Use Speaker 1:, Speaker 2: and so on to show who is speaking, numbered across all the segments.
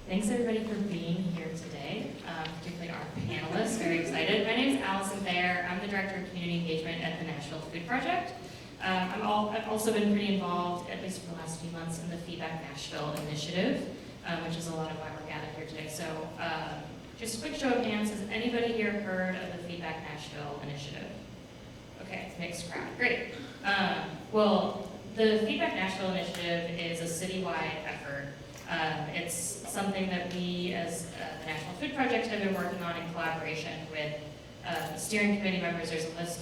Speaker 1: Thanks everybody for being here today, particularly our panelists. Very excited. My name is Allison Thayer. I'm the Director of Community Engagement at the Nashville Food Project. I've also been pretty involved, at least for the last few months, in the Feedback Nashville initiative, which is a lot of why we're gathered here today. So just a quick show of hands, has anybody here heard of the Feedback Nashville initiative? Okay, mixed crowd, great. Well, the Feedback Nashville initiative is a citywide effort. It's something that we, as the National Food Project, have been working on in collaboration with steering committee members. There's a list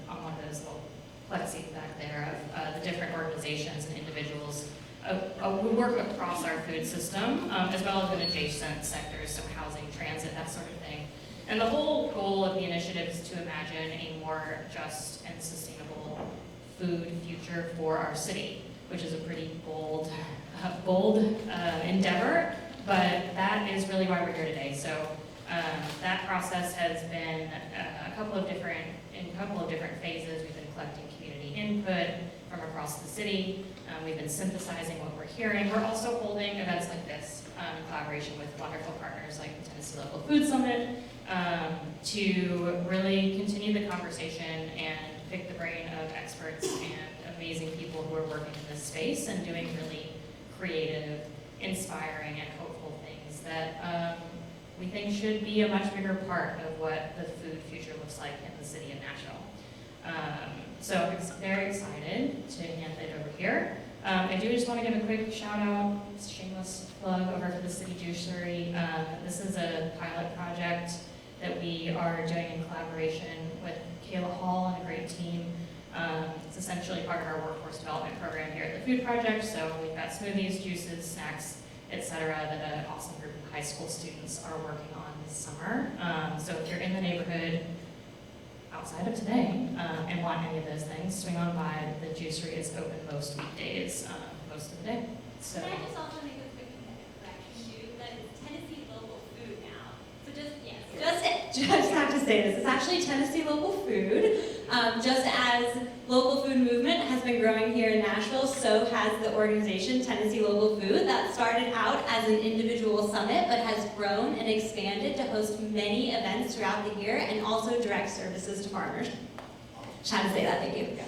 Speaker 1: on one of those little plexis back there of the different organizations and individuals who work across our food system, as well as in adjacent sectors, so housing, transit, that sort of thing. And the whole goal of the initiative is to imagine a more just and sustainable food future for our city, which is a pretty bold endeavor, but that is really why we're here today. So that process has been in a couple of different phases. We've been collecting community input from across the city. We've been synthesizing what we're hearing. We're also holding events like this in collaboration with wonderful partners like the Tennessee Local Food Summit to really continue the conversation and pick the brain of experts and amazing people who are working in this space and doing really creative, inspiring, and hopeful things that we think should be a much bigger part of what the food future looks like in the city of Nashville. So I'm very excited to hand it over here. I do just want to give a quick shout out, shameless plug over to the City Juicery. This is a pilot project that we are doing in collaboration with Kayla Hall and a great team. It's essentially part of our workforce development program here at the Food Project. So we've got smoothies, juices, snacks, etc. that an awesome group of high school students are working on this summer. So if you're in the neighborhood outside of today and want any of those things, swing on by. The juicery is open most weekdays, most of the day. So.
Speaker 2: Can I just also make a quick correction too? That it's Tennessee Local Food now. So just have to say this. It's actually Tennessee Local Food. Just as local food movement has been growing here in Nashville, so has the organization Tennessee Local Food. That started out as an individual summit, but has grown and expanded to host many events throughout the year and also direct services to farmers. Just had to say that. Thank you.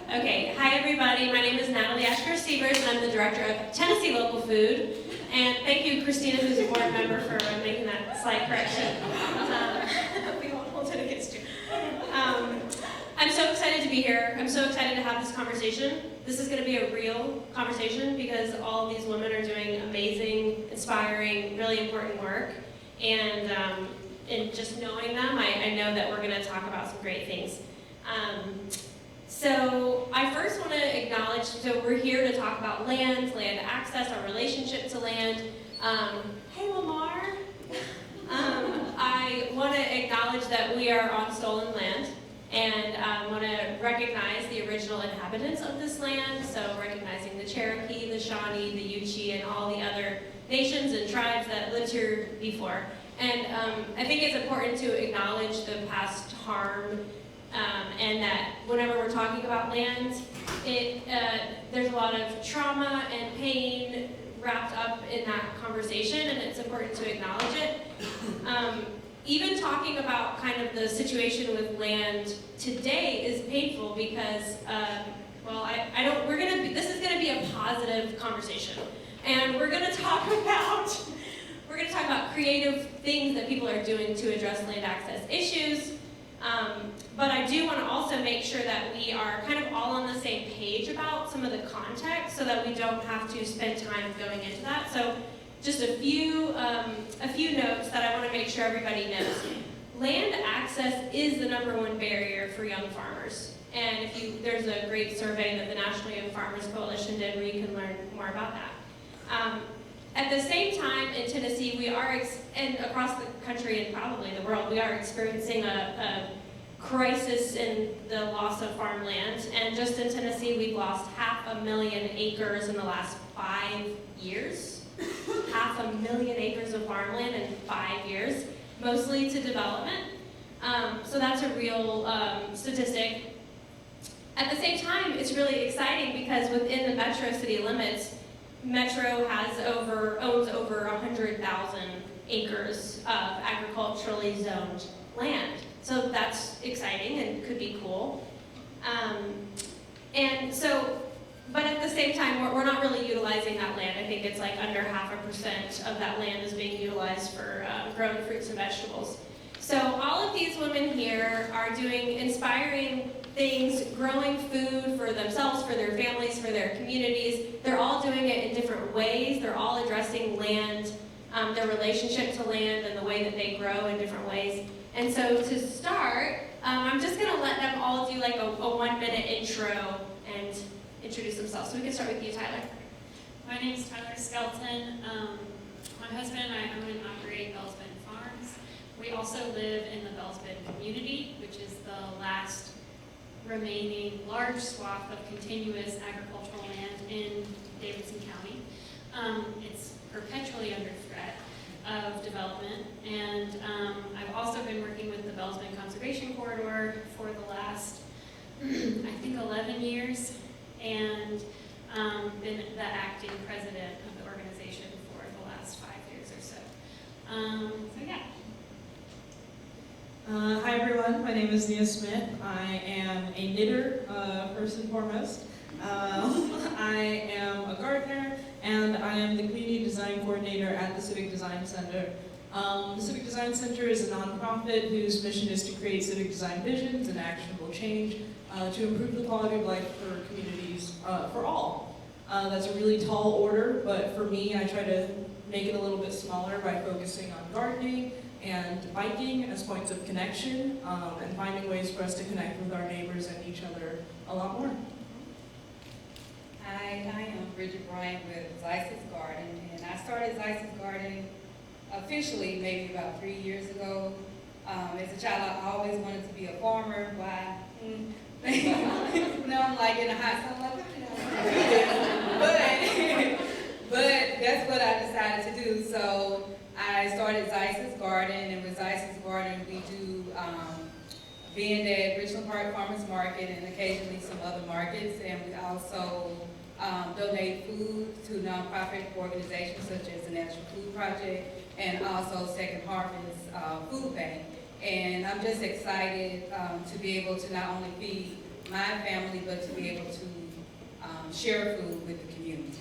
Speaker 2: Okay, hi everybody. My name is Natalie Seevers, and I'm the director of Tennessee Local Food. And thank you, Kristina, who's a board member, for making that slight correction. We won't hold it against you. I'm so excited to be here. I'm so excited to have this conversation. This is going to be a real conversation because all of these women are doing amazing, inspiring, really important work. And just knowing them, I know that we're going to talk about some great things. So I first want to acknowledge, so we're here to talk about land access, our relationship to land. Hey Lamar! I want to acknowledge that we are on stolen land and want to recognize the original inhabitants of this land, so recognizing the Cherokee, the Shawnee, the Yuchi, and all the other nations and tribes that lived here before. And I think it's important to acknowledge the past harm and that whenever we're talking about land, there's a lot of trauma and pain wrapped up in that conversation, and it's important to acknowledge it. Even talking about kind of the situation with land today is painful because, this is gonna be a positive conversation, and we're gonna talk about creative things that people are doing to address land access issues. But I do want to also make sure that we are kind of all on the same page about some of the context so that we don't have to spend time going into that. So just a few notes that I want to make sure everybody knows. Land access is the #1 barrier for young farmers. And there's a great survey that the National Young Farmers Coalition did where you can learn more about that. At the same time, in Tennessee, we are, and across the country and probably the world, we are experiencing a crisis in the loss of farmland. And just in Tennessee, we've lost 500,000 acres in the last 5 years. 500,000 acres of farmland in 5 years, mostly to development. So that's a real statistic. At the same time, it's really exciting because within the metro city limits, Metro owns over 100,000 acres of agriculturally zoned land. So that's exciting and could be cool. But at the same time, we're not really utilizing that land. I think it's like under 0.5% of that land is being utilized for growing fruits and vegetables. So all of these women here are doing inspiring things, growing food for themselves, for their families, for their communities. They're all doing it in different ways. They're all addressing land, their relationship to land and the way that they grow in different ways. And so to start, I'm just gonna let them all do like a 1-minute intro and introduce themselves. So we can start with you, Tyler.
Speaker 3: My name is Tyler Skelton. My husband and I own and operate Bellsbend Farms. We also live in the Bellsbend community, which is the last remaining large swath of continuous agricultural land in Davidson County. It's perpetually under threat of development, and I've also been working with the Bellsbend Conservation Corridor for the last, I think, 11 years, and been the acting president of the organization for the last 5 years or so. So yeah.
Speaker 4: Hi everyone, my name is Nia Smith. I am a knitter, first and foremost. I am a gardener, and I am the Community Design Coordinator at the Civic Design Center. The Civic Design Center is a nonprofit whose mission is to create civic design visions and actionable change to improve the quality of life for communities, for all. That's a really tall order, but for me, I try to make it a little bit smaller by focusing on gardening and biking as points of connection, and finding ways for us to connect with our neighbors and each other a lot more.
Speaker 5: Hi, I am Bridget Bryant with Zeiss's Garden, and I started Zeiss's Garden officially maybe about 3 years ago. As a child, I always wanted to be a farmer. Why? Now I'm like in a hot sun, I'm like, but that's what I decided to do. So I started Zeiss's Garden, and with Zeiss's Garden, we do vend at Richland Park Farmers Market and occasionally some other markets, and we also donate food to nonprofit organizations such as the National Food Project and also Second Harvest Food Bank. And I'm just excited to be able to not only feed my family, but to be able to share food with the community.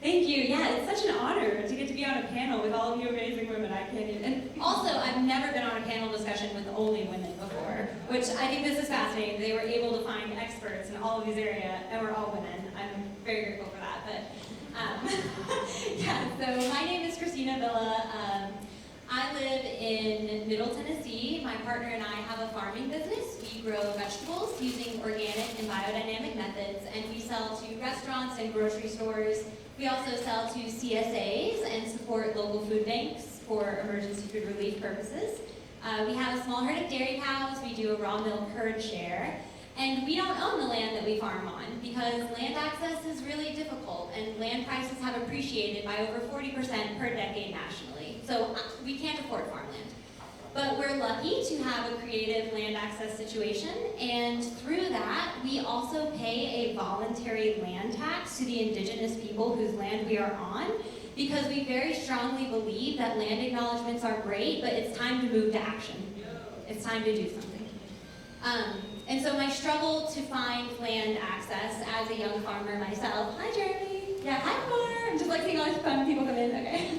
Speaker 6: Thank you. Yeah, it's such an honor to get to be on a panel with all of you amazing women. I can't even. And also, I've never been on a panel discussion with only women before, which I think this is fascinating. They were able to find experts in all of these areas, and we're all women. I'm very grateful for that. But yeah, so my name is Kristina Villa. I live in Middle Tennessee. My partner and I have a farming business. We grow vegetables using organic and biodynamic methods, and we sell to restaurants and grocery stores. We also sell to CSAs and support local food banks for emergency food relief purposes. We have a small herd of dairy cows. We do a raw milk herd share. And we don't own the land that we farm on because land access is really difficult, and land prices have appreciated by over 40% per decade nationally. So we can't afford farmland. But we're lucky to have a creative land access situation, and through that, we also pay a voluntary land tax to the indigenous people whose land we are on, because we very strongly believe that land acknowledgements are great, but it's time to move to action. It's time to do something. And so my struggle to find land access as a young farmer myself, hi Jeremy, yeah, hi farm, just like seeing all these fun people come in, okay,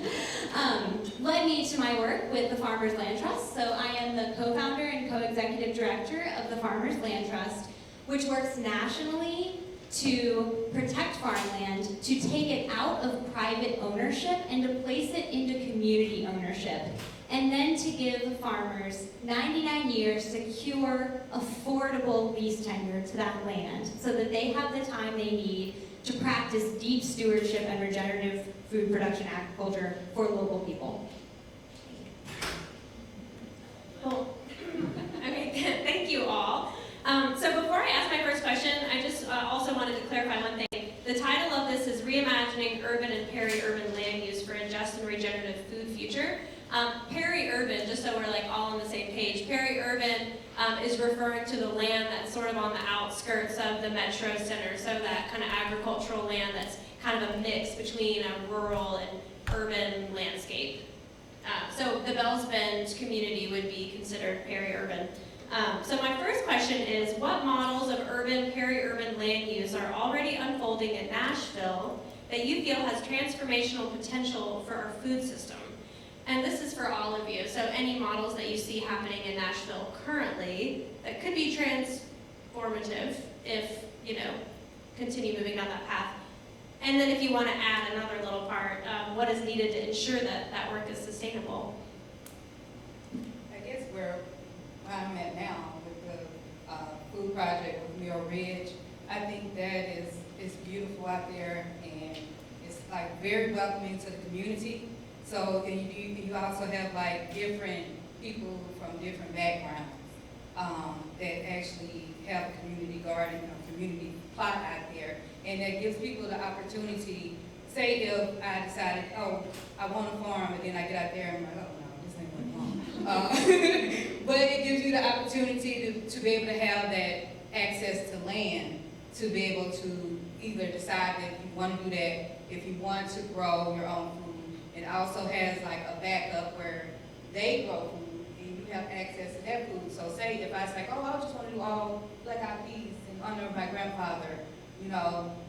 Speaker 6: led me to my work with the Farmers Land Trust. So I am the co-founder and co-executive director of the Farmers Land Trust, which works nationally to protect farmland, to take it out of private ownership and to place it into community ownership. And then to give farmers 99 years secure, affordable lease tenure to that land so that they have the time they need to practice deep stewardship and regenerative food production agriculture for local people.
Speaker 2: Cool. Okay, thank you all. So before I ask my first question, I just also wanted to clarify one thing. The title of this is Reimagining Urban and Peri-Urban Land Use for a Just and Regenerative Food Future. Peri-urban, just so we're like all on the same page, peri-urban is referring to the land that's sort of on the outskirts of the metro center, so that kind of agricultural land that's kind of a mix between a rural and urban landscape. So the Bells Bend community would be considered peri-urban. So my first question is, what models of urban, peri-urban land use are already unfolding in Nashville that you feel has transformational potential for our food system? And this is for all of you. So any models that you see happening in Nashville currently that could be transformative if, continue moving down that path. And then if you want to add another little part, what is needed to ensure that that work is sustainable?
Speaker 5: I guess where I'm at now with the food project with Mill Ridge, I think that is beautiful out there, and it's like very welcoming to the community. So then you also have like different people from different backgrounds that actually have a community garden, a community plot out there, and that gives people the opportunity. Say if I decided, oh, I want to farm, and then I get out there and I'm like, oh no, this ain't what I want. But it gives you the opportunity to be able to have that access to land, to be able to either decide that you want to do that, if you want to grow your own food. It also has like a backup where they grow food and you have access to that food. So say if I was like, oh, I just want to do all black-eyed peas in honor of my grandfather,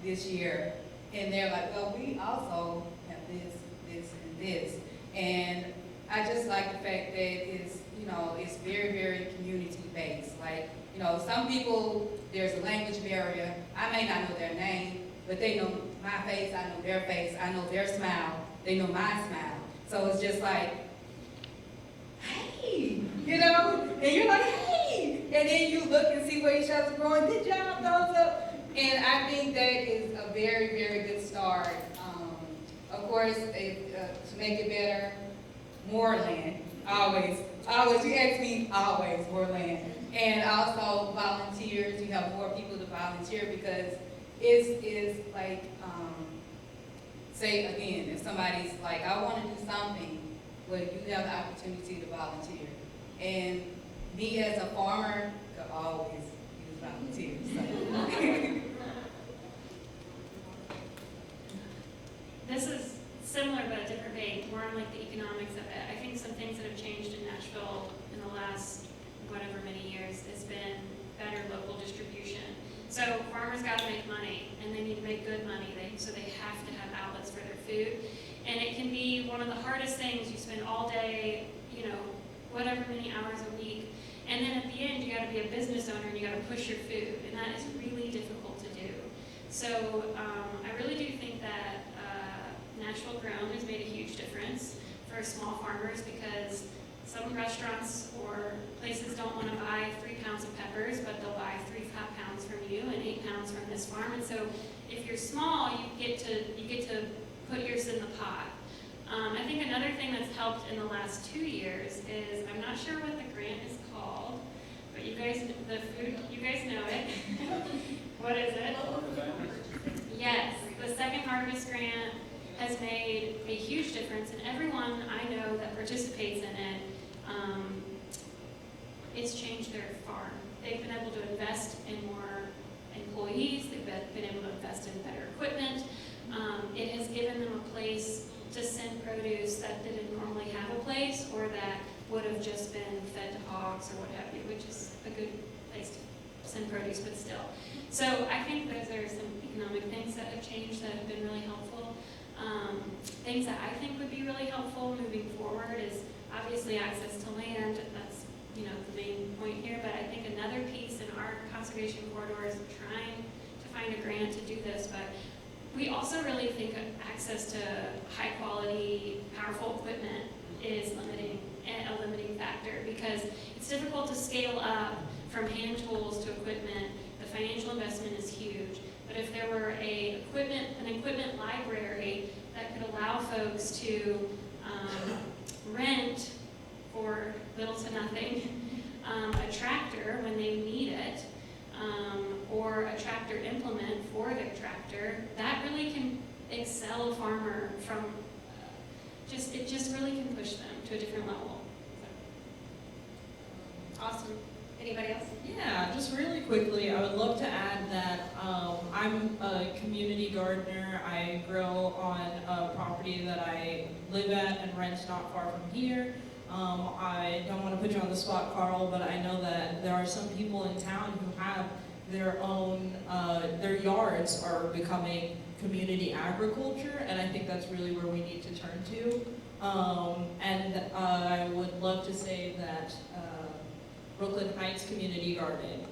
Speaker 5: this year. And they're like, well, we also have this, this, and this. And I just like the fact that it's very, very community-based. Like, some people, there's a language barrier. I may not know their name, but they know my face, I know their face, I know their smile, they know my smile. So it's just like, hey, and you're like, hey, and then you look and see where each other's growing, good job, thumbs up. And I think that is a very, very good start. Of course, to make it better, more land, always, you ask me, always more land. And also volunteers, you have more people to volunteer, because it's like, say again, if somebody's like, I want to do something, well, you have the opportunity to volunteer. And me as a farmer could always use volunteers. So.
Speaker 3: This is similar but a different vein, more on like the economics of it. I think some things that have changed in Nashville in the last whatever many years has been better local distribution. So farmers got to make money, and they need to make good money, so they have to have outlets for their food. And it can be one of the hardest things. You spend all day, whatever many hours a week, and then at the end you got to be a business owner and you got to push your food, and that is really difficult to do. So I really do think that Nashville Grown has made a huge difference for small farmers, because some restaurants or places don't want to buy 3 pounds of peppers, but they'll buy 3 pounds from you and 8 pounds from this farm. And so if you're small, you get to put yours in the pot. I think another thing that's helped in the last 2 years is, I'm not sure what the grant is called, but you guys know it. What is it? Yes, the Second Harvest Grant has made a huge difference, and everyone I know that participates in it, it's changed their farm. They've been able to invest in more employees, they've been able to invest in better equipment. It has given them a place to send produce that didn't normally have a place, or that would have just been fed to hogs or what have you, which is a good place to send produce, but still. So I think those are some economic things that have changed that have been really helpful. Things that I think would be really helpful moving forward is obviously access to land. That's the main point here, but I think another piece in our conservation corridors, we're trying to find a grant to do this, but we also really think access to high quality, powerful equipment is a limiting factor, because it's difficult to scale up from hand tools to equipment. The financial investment is huge. But if there were an equipment library that could allow folks to rent for little to nothing a tractor when they need it, or a tractor implement for their tractor, that really can excel a farmer from it just really can push them to a different level. So. Awesome.
Speaker 6: Anybody else?
Speaker 4: Yeah, just really quickly, I would love to add that I'm a community gardener. I grow on a property that I live at and rent not far from here. I don't want to put you on the spot, Carl, but I know that there are some people in town who have their own, their yards are becoming community agriculture, and I think that's really where we need to turn to. And I would love to say that Brooklyn Heights Community Garden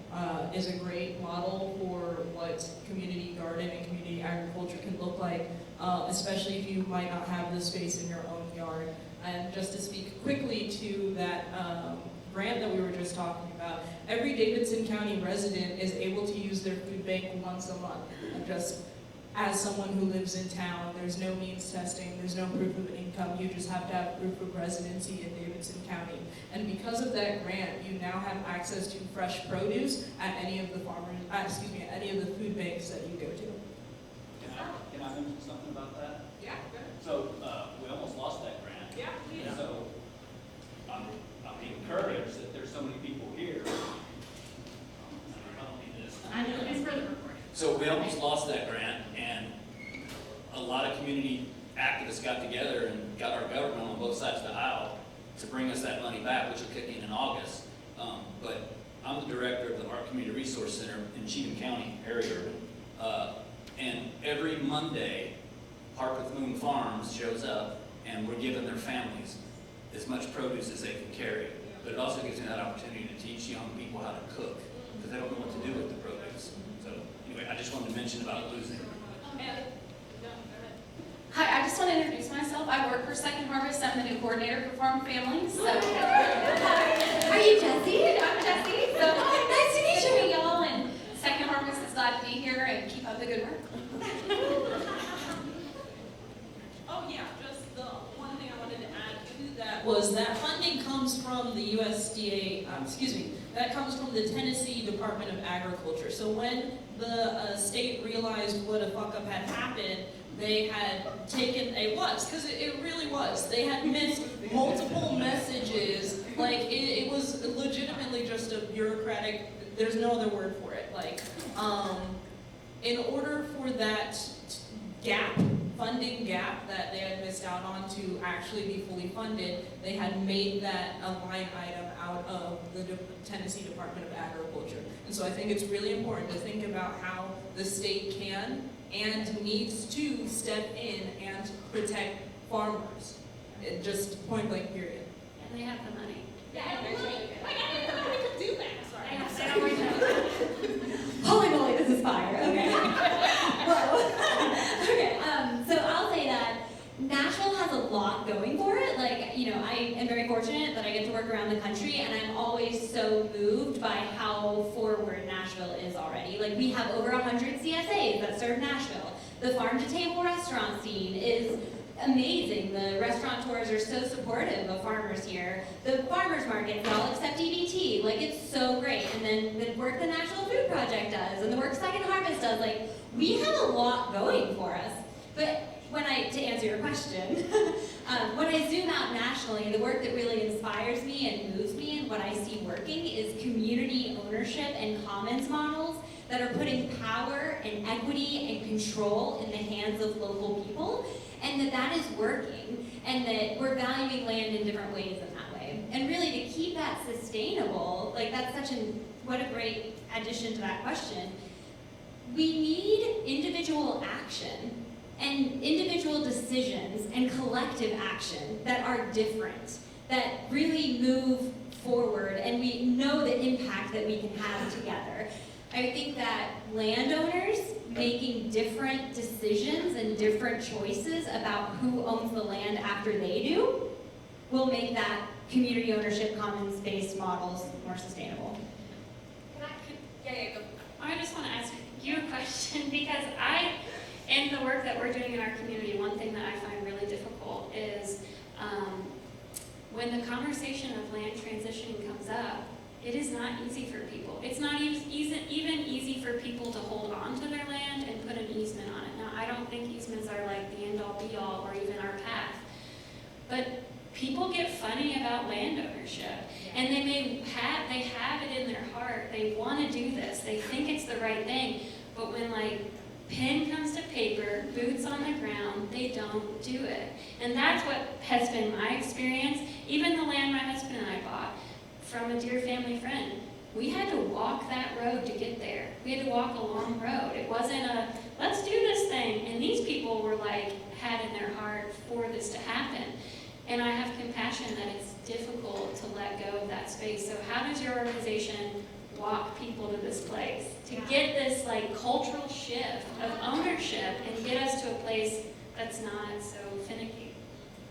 Speaker 4: is a great model for what community garden and community agriculture can look like, especially if you might not have the space in your own yard. And just to speak quickly to that grant that we were just talking about, every Davidson County resident is able to use their food bank once a month. And just as someone who lives in town, there's no means testing, there's no proof of income, you just have to have proof of residency in Davidson County. And because of that grant, you now have access to fresh produce at any of the at any of the food banks that you go to.
Speaker 7: Can I mention something about that?
Speaker 5: Yeah, good.
Speaker 7: So, we almost lost that grant.
Speaker 5: Yeah, please.
Speaker 7: And so, I'm encouraged that there's so many people here. I don't need this.
Speaker 1: I know it's for the recording.
Speaker 7: So we almost lost that grant, and a lot of community activists got together and got our government on both sides of the aisle to bring us that money back, which will kick in August. But I'm the director of the Art Community Resource Center in Cheatham County, area urban. And every Monday, Park with Moon Farms shows up, and we're giving their families as much produce as they can carry. But it also gives me that opportunity to teach young people how to cook, because they don't know what to do with the produce. So anyway, I just wanted to mention about losing.
Speaker 8: Hi, I just want to introduce myself. I work for Second Harvest. I'm the new coordinator for Farm Families. So.
Speaker 6: Are you Jessie?
Speaker 8: I'm Jessie. So nice to meet you, y'all. And Second Harvest is glad to be here and keep up the good work.
Speaker 4: Oh yeah, just the one thing I wanted to add to that was that funding comes from the USDA, that comes from the Tennessee Department of Agriculture. So when the state realized what a fuck up had happened, they had taken because it really was. They had missed multiple messages. Like, it was legitimately just a bureaucratic, there's no other word for it. Like, in order for that funding gap that they had missed out on to actually be fully funded, they had made that a line item out of the Tennessee Department of Agriculture. And so I think it's really important to think about how the state can and needs to step in and protect farmers. Just point blank period.
Speaker 3: And they have the money.
Speaker 8: Yeah,
Speaker 5: Wait, I didn't know we could do that. Sorry.
Speaker 3: They don't know.
Speaker 6: Holy moly, this is fire. Okay. Whoa. Okay. So I'll say that Nashville has a lot going for it. Like, I am very fortunate that I get to work around the country, and I'm always so moved by how forward Nashville is already. Like, we have over 100 CSAs that serve Nashville. The farm-to-table restaurant scene is amazing. The restaurateurs are so supportive of farmers here. The farmers markets all accept EBT. Like, it's so great. And then the work the National Food Project does, and the work Second Harvest does, like, we have a lot going for us. But to answer your question, when I zoom out nationally, the work that really inspires me and moves me and what I see working is community ownership and commons models that are putting power and equity and control in the hands of local people, and that is working, and that we're valuing land in different ways in that way. And really, to keep that sustainable, like, that's what a great addition to that question. We need individual action and individual decisions and collective action that are different, that really move forward, and we know the impact that we can have together. I think that landowners making different decisions and different choices about who owns the land after they do will make that community ownership, commons-based models more sustainable.
Speaker 8: Go.
Speaker 3: I just want to ask you a question because in the work that we're doing in our community, one thing that I find really difficult is when the conversation of land transitioning comes up, it is not easy for people. It's not even easy for people to hold on to their land and put an easement on it. Now, I don't think easements are like the end-all be-all or even our path. But people get funny about land ownership. And they have it in their heart. They want to do this. They think it's the right thing. But when like pen comes to paper, boots on the ground, they don't do it. And that's what has been my experience. Even the land my husband and I bought from a dear family friend, we had to walk that road to get there. We had to walk a long road. It wasn't a, let's do this thing. And these people were like, had in their heart for this to happen. And I have compassion that it's difficult to let go of that space. So how does your organization walk people to this place? To get this like cultural shift of ownership and get us to a place that's not so finicky.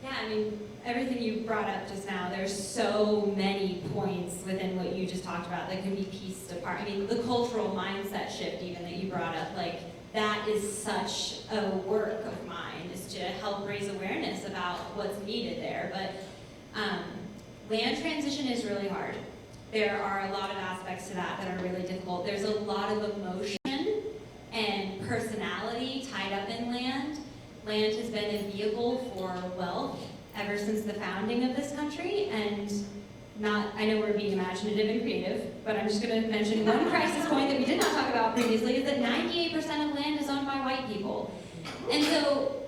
Speaker 6: Yeah, I mean, everything you brought up just now, there's so many points within what you just talked about that can be pieced apart. I mean, the cultural mindset shift even that you brought up, like, that is such a work of mine, is to help raise awareness about what's needed there. But land transition is really hard. There are a lot of aspects to that that are really difficult. There's a lot of emotion and personality tied up in land. Land has been a vehicle for wealth ever since the founding of this country, and I know we're being imaginative and creative, but I'm just going to mention one crisis point that we did not talk about previously, is that 98% of land is owned by white people. And so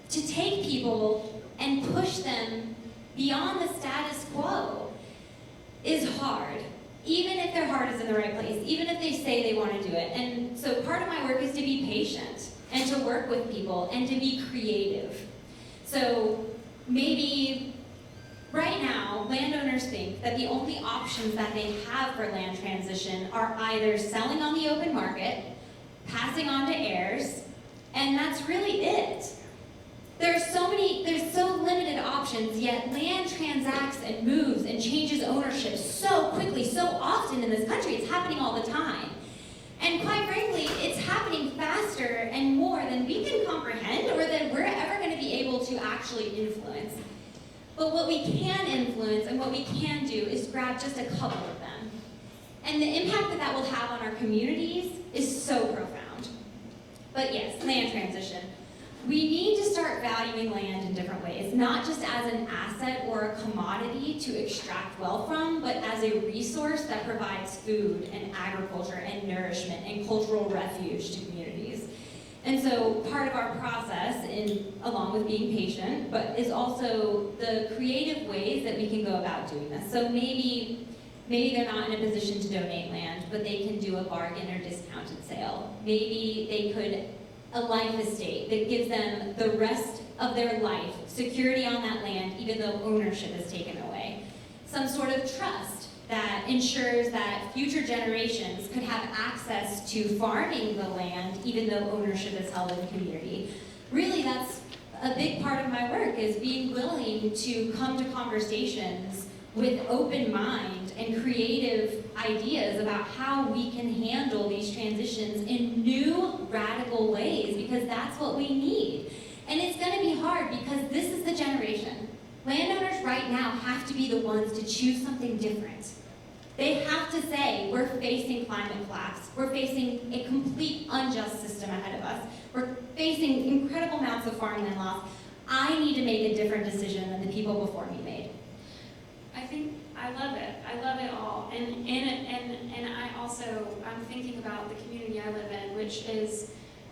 Speaker 6: to take people and push them beyond the status quo is hard, even if their heart is in the right place, even if they say they want to do it. And so part of my work is to be patient and to work with people and to be creative. So maybe right now, landowners think that the only options that they have for land transition are either selling on the open market, passing on to heirs, and that's really it. There's so limited options, yet land transacts and moves and changes ownership so quickly, so often in this country. It's happening all the time. And quite frankly, it's happening faster and more than we can comprehend or than we're ever going to be able to actually influence. But what we can influence and what we can do is grab just a couple of them. And the impact that that will have on our communities is so profound. But yes, land transition. We need to start valuing land in different ways, not just as an asset or a commodity to extract wealth from, but as a resource that provides food and agriculture and nourishment and cultural refuge to communities. And so part of our process, along with being patient, but is also the creative ways that we can go about doing this. So maybe they're not in a position to donate land, but they can do a bargain or discounted sale. Maybe they could a life estate that gives them the rest of their life security on that land, even though ownership is taken away. Some sort of trust that ensures that future generations could have access to farming the land, even though ownership is held in the community. Really, that's a big part of my work, is being willing to come to conversations with open mind and creative ideas about how we can handle these transitions in new, radical ways, because that's what we need. And it's going to be hard because this is the generation. Landowners right now have to be the ones to choose something different. They have to say, we're facing climate collapse. We're facing a complete unjust system ahead of us. We're facing incredible amounts of farmland loss. I need to make a different decision than the people before me made.
Speaker 3: I love it. I love it all. And I'm thinking about the community I live in, which is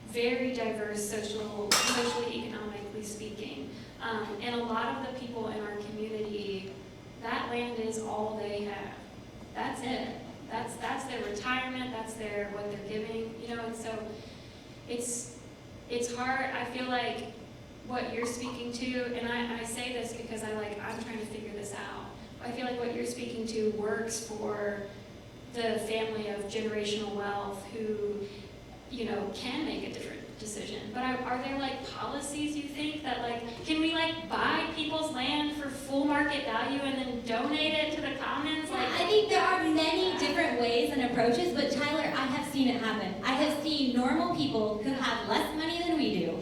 Speaker 3: very diverse socially, economically speaking. And a lot of the people in our community, that land is all they have. That's it. That's their retirement, that's what they're giving, and so it's hard. I feel like what you're speaking to, and I say this because I'm trying to figure this out. I feel like what you're speaking to works for the family of generational wealth who, can make a different decision. But are there policies you think that can we buy people's land for full market value and then donate it to the commons?
Speaker 6: I think there are many different ways and approaches, but Tyler, I have seen it happen. I have seen normal people who have less money than we do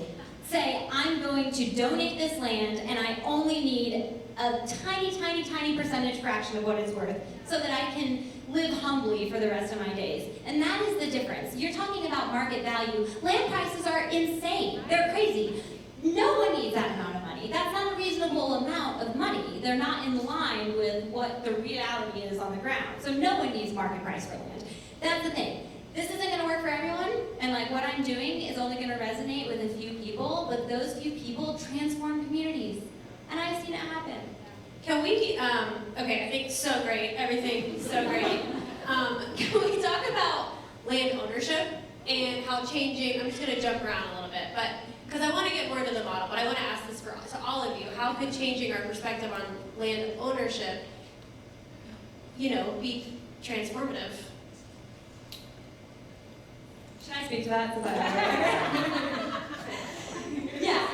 Speaker 6: say, I'm going to donate this land and I only need a tiny, tiny, tiny percentage fraction of what it's worth so that I can live humbly for the rest of my days. And that is the difference. You're talking about market value. Land prices are insane. They're crazy. No one needs that amount of money. That's not a reasonable amount of money. economy. They're not in line with what the reality is on the ground. So no one needs market price for land. That's the thing. This isn't gonna work for everyone, and like what I'm doing is only gonna resonate with a few people, but those few people transform communities. And I've seen it happen.
Speaker 2: Can we, okay, I think so great, everything so great. Can we talk about land ownership and how changing, I'm just gonna jump around a little bit, but, because I wanna get more to the model, but I wanna ask this to all of you. How could changing our perspective on land ownership, be transformative?
Speaker 6: Should I speak to that? Yeah,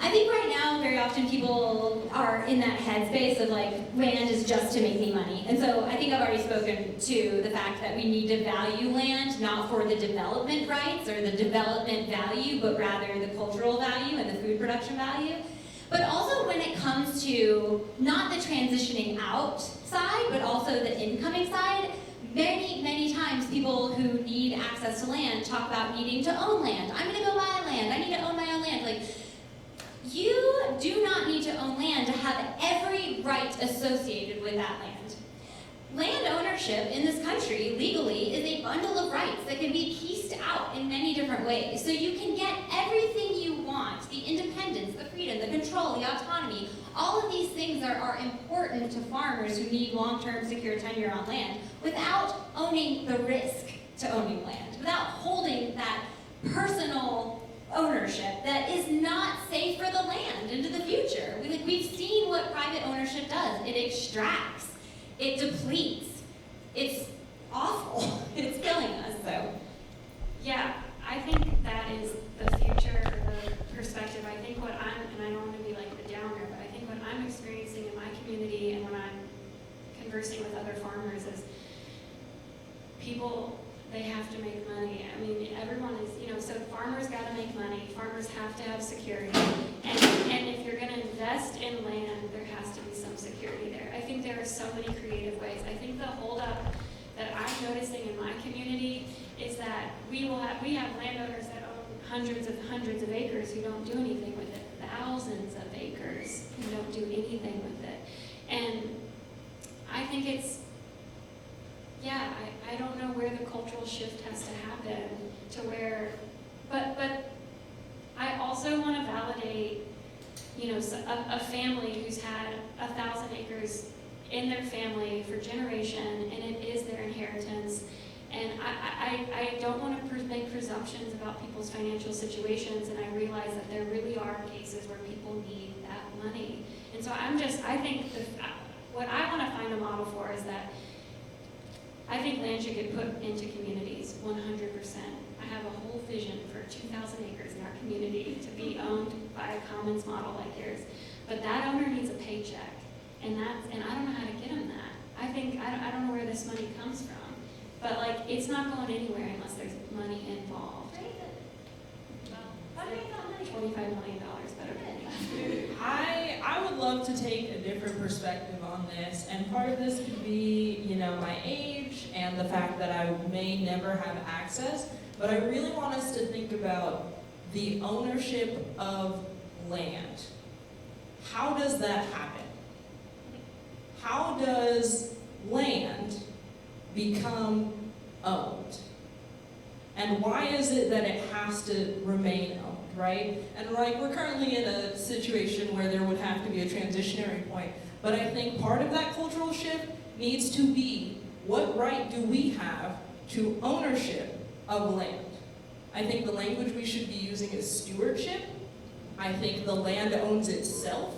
Speaker 6: I think right now very often people are in that headspace of like, land is just to make me money. And so I think I've already spoken to the fact that we need to value land, not for the development rights or the development value, but rather the cultural value and the food production value. But also when it comes to not the transitioning out side, but also the incoming side, many, many times people who need access to land talk about needing to own land. I'm gonna go buy land, I need to own my own land. Like, you do not need to own land to have every right associated with that land. Land ownership in this country, legally, is a bundle of rights that can be pieced out in many different ways. So you can get everything you want, the independence, the freedom, the control, the autonomy. All of these things are important to farmers who need long-term secure tenure on land without owning the risk to owning land, without holding that personal ownership that is not safe for the land into the future. We've seen what private ownership does. It extracts, it depletes, it's awful. It's killing us, so.
Speaker 3: Yeah, I think that is the future, the perspective. I think and I don't want to be like the downer, but I think what I'm experiencing in my community and when I'm conversing with other farmers is people, they have to make money. I mean, everyone is, so farmers got to make money. Farmers have to have security. And if you're going to invest in land, there has to be some security there. I think there are so many creative ways. I think the holdup that I'm noticing in my community is that we have landowners that own hundreds of acres who don't do anything with it. Thousands of acres who don't do anything with it. And I think it's, I don't know where the cultural shift has to happen to where, but I also want to validate, a family who's had 1,000 acres in their family for generation, and it is their inheritance. And I don't want to make presumptions about people's financial situations, and I realize that there really are cases where people need that money. And so I think what I want to find a model for is that I think land should get put into communities, 100%. I have a whole vision for 2,000 acres in our community to be owned by a commons model like yours. But that owner needs a paycheck, and I don't know how to get him that. I don't know where this money comes from, but it's not going anywhere unless there's money involved. Well, $25 million better than me.
Speaker 4: I would love to take a different perspective on this, and part of this could be, my age and the fact that I may never have access, but I really want us to think about the ownership of land. How does that happen? How does land become owned? And why is it that it has to remain owned, right? And we're currently in a situation where there would have to be a transitionary point, but I think part of that cultural shift needs to be, what right do we have to ownership of land? I think the language we should be using is stewardship. I think the land owns itself.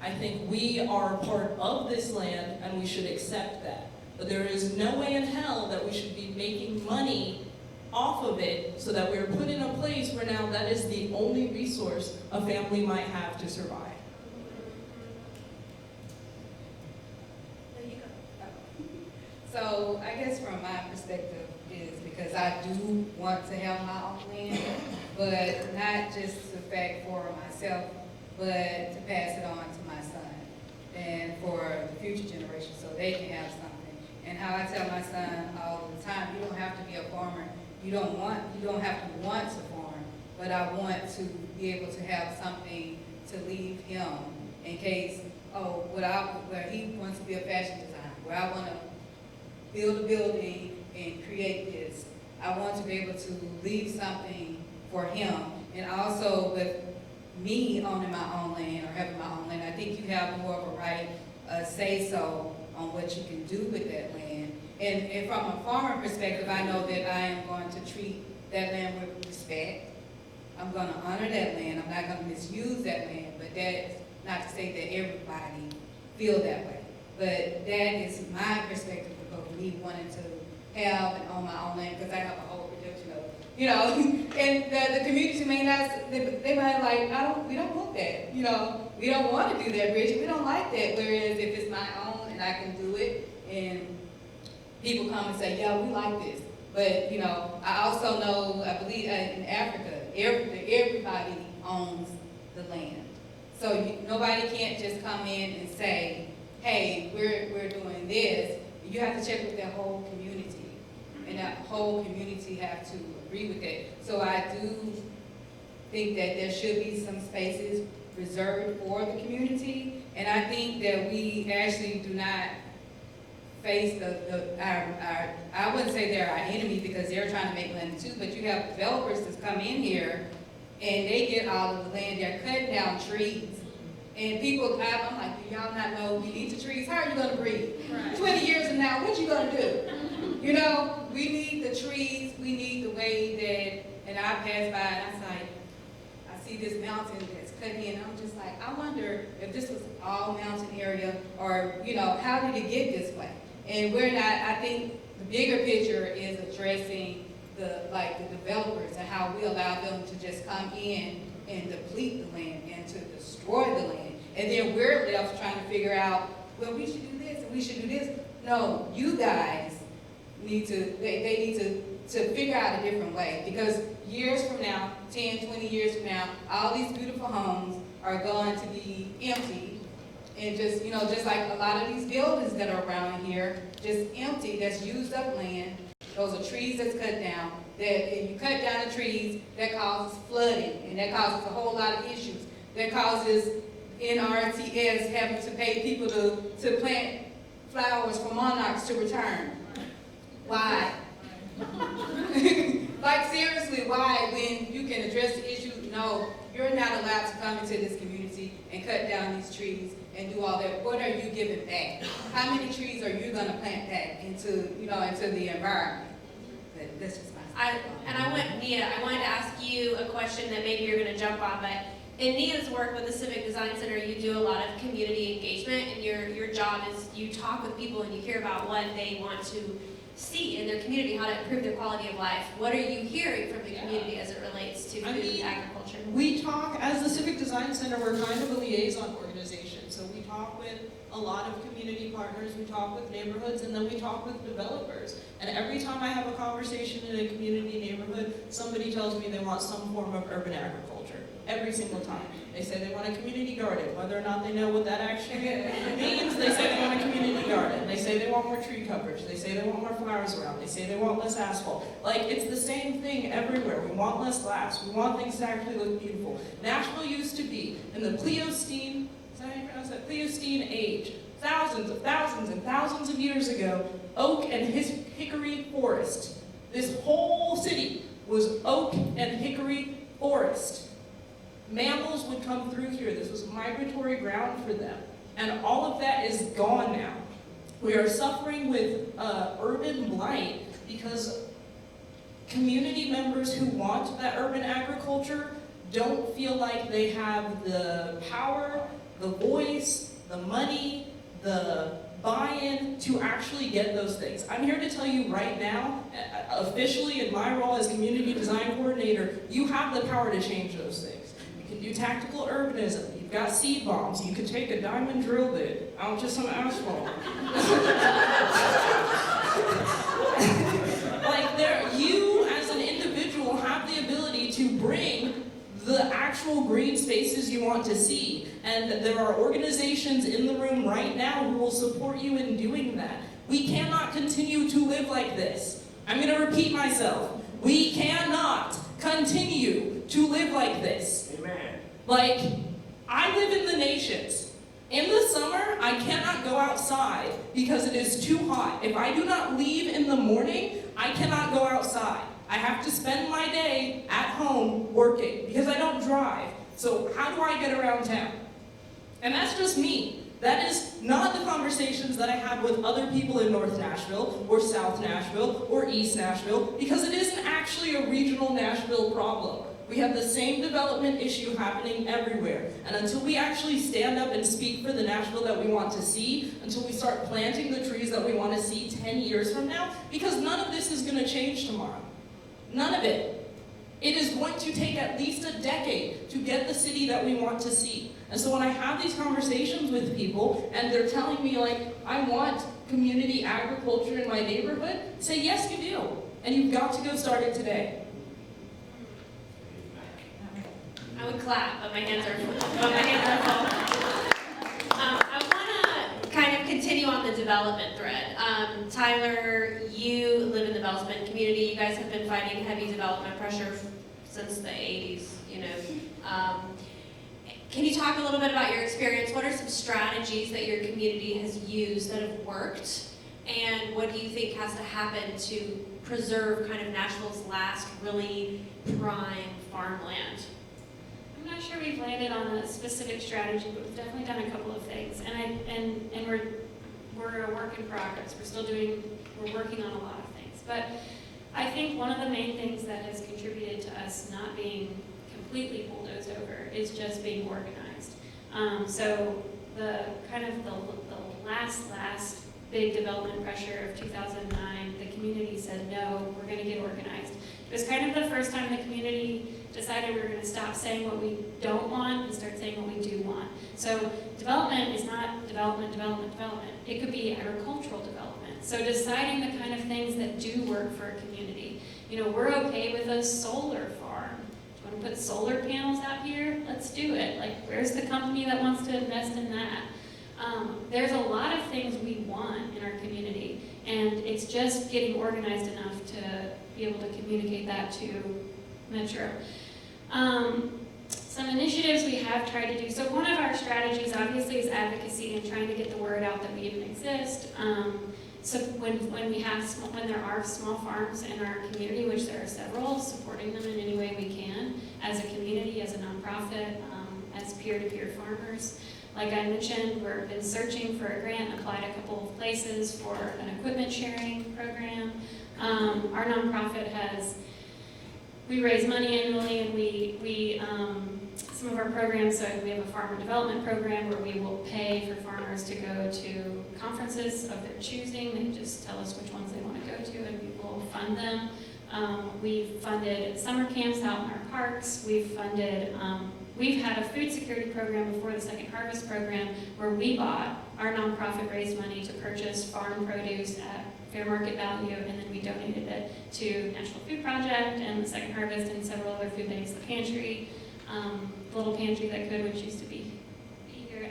Speaker 4: I think we are part of this land and we should accept that. But there is no way in hell that we should be making money off of it so that we're put in a place where now that is the only resource a family might have to survive.
Speaker 5: So I guess from my perspective is because I do want to have my own land, but not just the fact for myself, but to pass it on to my son and for the future generation so they can have something. And how I tell my son all the time, you don't have to be a farmer. You don't have to want to farm, but I want to be able to have something to leave him in case, where he wants to be a fashion designer, where I want to build a building and create this. I want to be able to leave something for him. And also with me owning my own land or having my own land, I think you have more of a right say-so on what you can do with that land. And from a farmer perspective, I know that I am going to treat that land with respect. I'm going to honor that land. I'm not going to misuse that land, but that's not to say that everybody feel that way. But that is my perspective of me wanting to have and own my own land, because I have a whole projection of, you know, and the community may not, they might like, we don't want that, you know, we don't want to do that, Bridget, we don't like that, whereas if it's my own and I can do it, and people come and say, yeah, we like this. But, you know, I also know, I believe in Africa, everybody owns the land. So nobody can't just come in and say, hey, we're doing this. You have to check with that whole community. And that whole community have to agree with that. So I do think that there should be some spaces reserved for the community. And I think that we actually do not face I wouldn't say they're our enemy, because they're trying to make money too, but you have developers that come in here and they get all of the land, they're cutting down trees. And people, I'm like, do y'all not know we need the trees? How are you gonna breathe? Right. 20 years from now, what you gonna do? You know, we need the trees, we need the way that, and I pass by and I was like, I see this mountain that's cut in, I'm just like, I wonder if this was all mountain area, or, you know, how did it get this way? And we're not, I think the bigger picture is addressing the developers and how we allow them to just come in and deplete the land and to destroy the land. And then we're left trying to figure out, well, we should do this and we should do this. No, you guys need to, they need to figure out a different way, because years from now, 10, 20 years from now, all these beautiful homes are going to be empty. And just, you know, just like a lot of these buildings that are around here, just empty, that's used up land. Those are trees that's cut down. That if you cut down the trees, that causes flooding, and that causes a whole lot of issues. That causes NRTS having to pay people to plant flowers for monarchs to return. Why? Like, seriously, why, when you can address the issue? No, you're not allowed to come into this community and cut down these trees and do all that. What are you giving back? How many trees are you going to plant back into, you know, into the environment? That's just my
Speaker 2: Nia, I wanted to ask you a question that maybe you're going to jump on, but in Nia's work with the Civic Design Center, you do a lot of community engagement, and your job is you talk with people and you hear about what they want to see in their community, how to improve their quality of life. What are you hearing from the community as it relates to food and agriculture?
Speaker 4: We talk, as the Civic Design Center, we're kind of a liaison organization. So we talk with a lot of community partners, we talk with neighborhoods, and then we talk with developers. And every time I have a conversation in a community neighborhood, somebody tells me they want some form of urban agriculture. Every single time. They say they want a community garden. Whether or not they know what that actually means, they say they want a community garden. They say they want more tree coverage. They say they want more flowers around. They say they want less asphalt. Like, it's the same thing everywhere. We want less glass. We want things to actually look beautiful. Nashville used to be in the Pleistocene, is that how you pronounce that? Pleistocene age. Thousands and thousands of years ago, oak and hickory forest. This whole city was oak and hickory forest. Mammals would come through here. This was migratory ground for them. And all of that is gone now. We are suffering with urban blight because community members who want that urban agriculture don't feel like they have the power, the voice, the money, the buy-in to actually get those things. I'm here to tell you right now, officially in my role as community design coordinator, you have the power to change those things. You can do tactical urbanism. You've got seed bombs. You can take a diamond drill bit out to some asphalt. You as an individual have the ability to bring the actual green spaces you want to see. And there are organizations in the room right now who will support you in doing that. We cannot continue to live like this. I'm going to repeat myself. We cannot continue to live like this.
Speaker 9: Amen.
Speaker 4: Like, I live in the nations. In the summer, I cannot go outside because it is too hot. If I do not leave in the morning, I cannot go outside. I have to spend my day at home working because I don't drive. So how do I get around town? And that's just me. That is not the conversations that I have with other people in North Nashville, or South Nashville, or East Nashville, because it isn't actually a regional Nashville problem. We have the same development issue happening everywhere. And until we actually stand up and speak for the Nashville that we want to see, until we start planting the trees that we want to see 10 years from now, because none of this is going to change tomorrow. None of it. It is going to take at least a decade to get the city that we want to see. And so when I have these conversations with people and they're telling me like, I want community agriculture in my neighborhood, say yes you do. And you've got to go start it today.
Speaker 2: I would clap, but my hands are full. I want to kind of continue on the development thread. Tyler, you live in the Bellsman community. You guys have been fighting heavy development pressure since the 80s, you know. Can you talk a little bit about your experience? What are some strategies that your community has used that have worked? And what do you think has to happen to preserve kind of Nashville's last really prime farmland?
Speaker 3: I'm not sure we've landed on a specific strategy, but we've definitely done a couple of things. And we're a work in progress. We're working on a lot of things. But I think one of the main things that has contributed to us not being completely bulldozed over is just being organized. So the kind of the last big development pressure of 2009, the community said, no, we're going to get organized. It was kind of the first time the community decided we were going to stop saying what we don't want and start saying what we do want. So development is not development. It could be agricultural development. So deciding the kind of things that do work for a community. You know, we're okay with a solar farm. Do you want to put solar panels out here? Let's do it. Like, where's the company that wants to invest in that? There's a lot of things we want in our community, and it's just getting organized enough to be able to communicate that to Metro. Some initiatives we have tried to do. So one of our strategies obviously is advocacy and trying to get the word out that we even exist. So when there are small farms in our community, which there are several, supporting them in any way we can, as a community, as a nonprofit, as peer-to-peer farmers. Like I mentioned, we've been searching for a grant, applied a couple of places for an equipment sharing program. Our nonprofit we raise money annually, and we some of our programs, so we have a farmer development program where we will pay for farmers to go to conferences of their choosing. They just tell us which ones they want to go to, and we will fund them. We've funded summer camps out in our parks. We've had a food security program before the Second Harvest program where our nonprofit raised money to purchase farm produce at fair market value, and then we donated it to National Food Project and the Second Harvest and several other food banks, the pantry, the little pantry that could, which used to be here.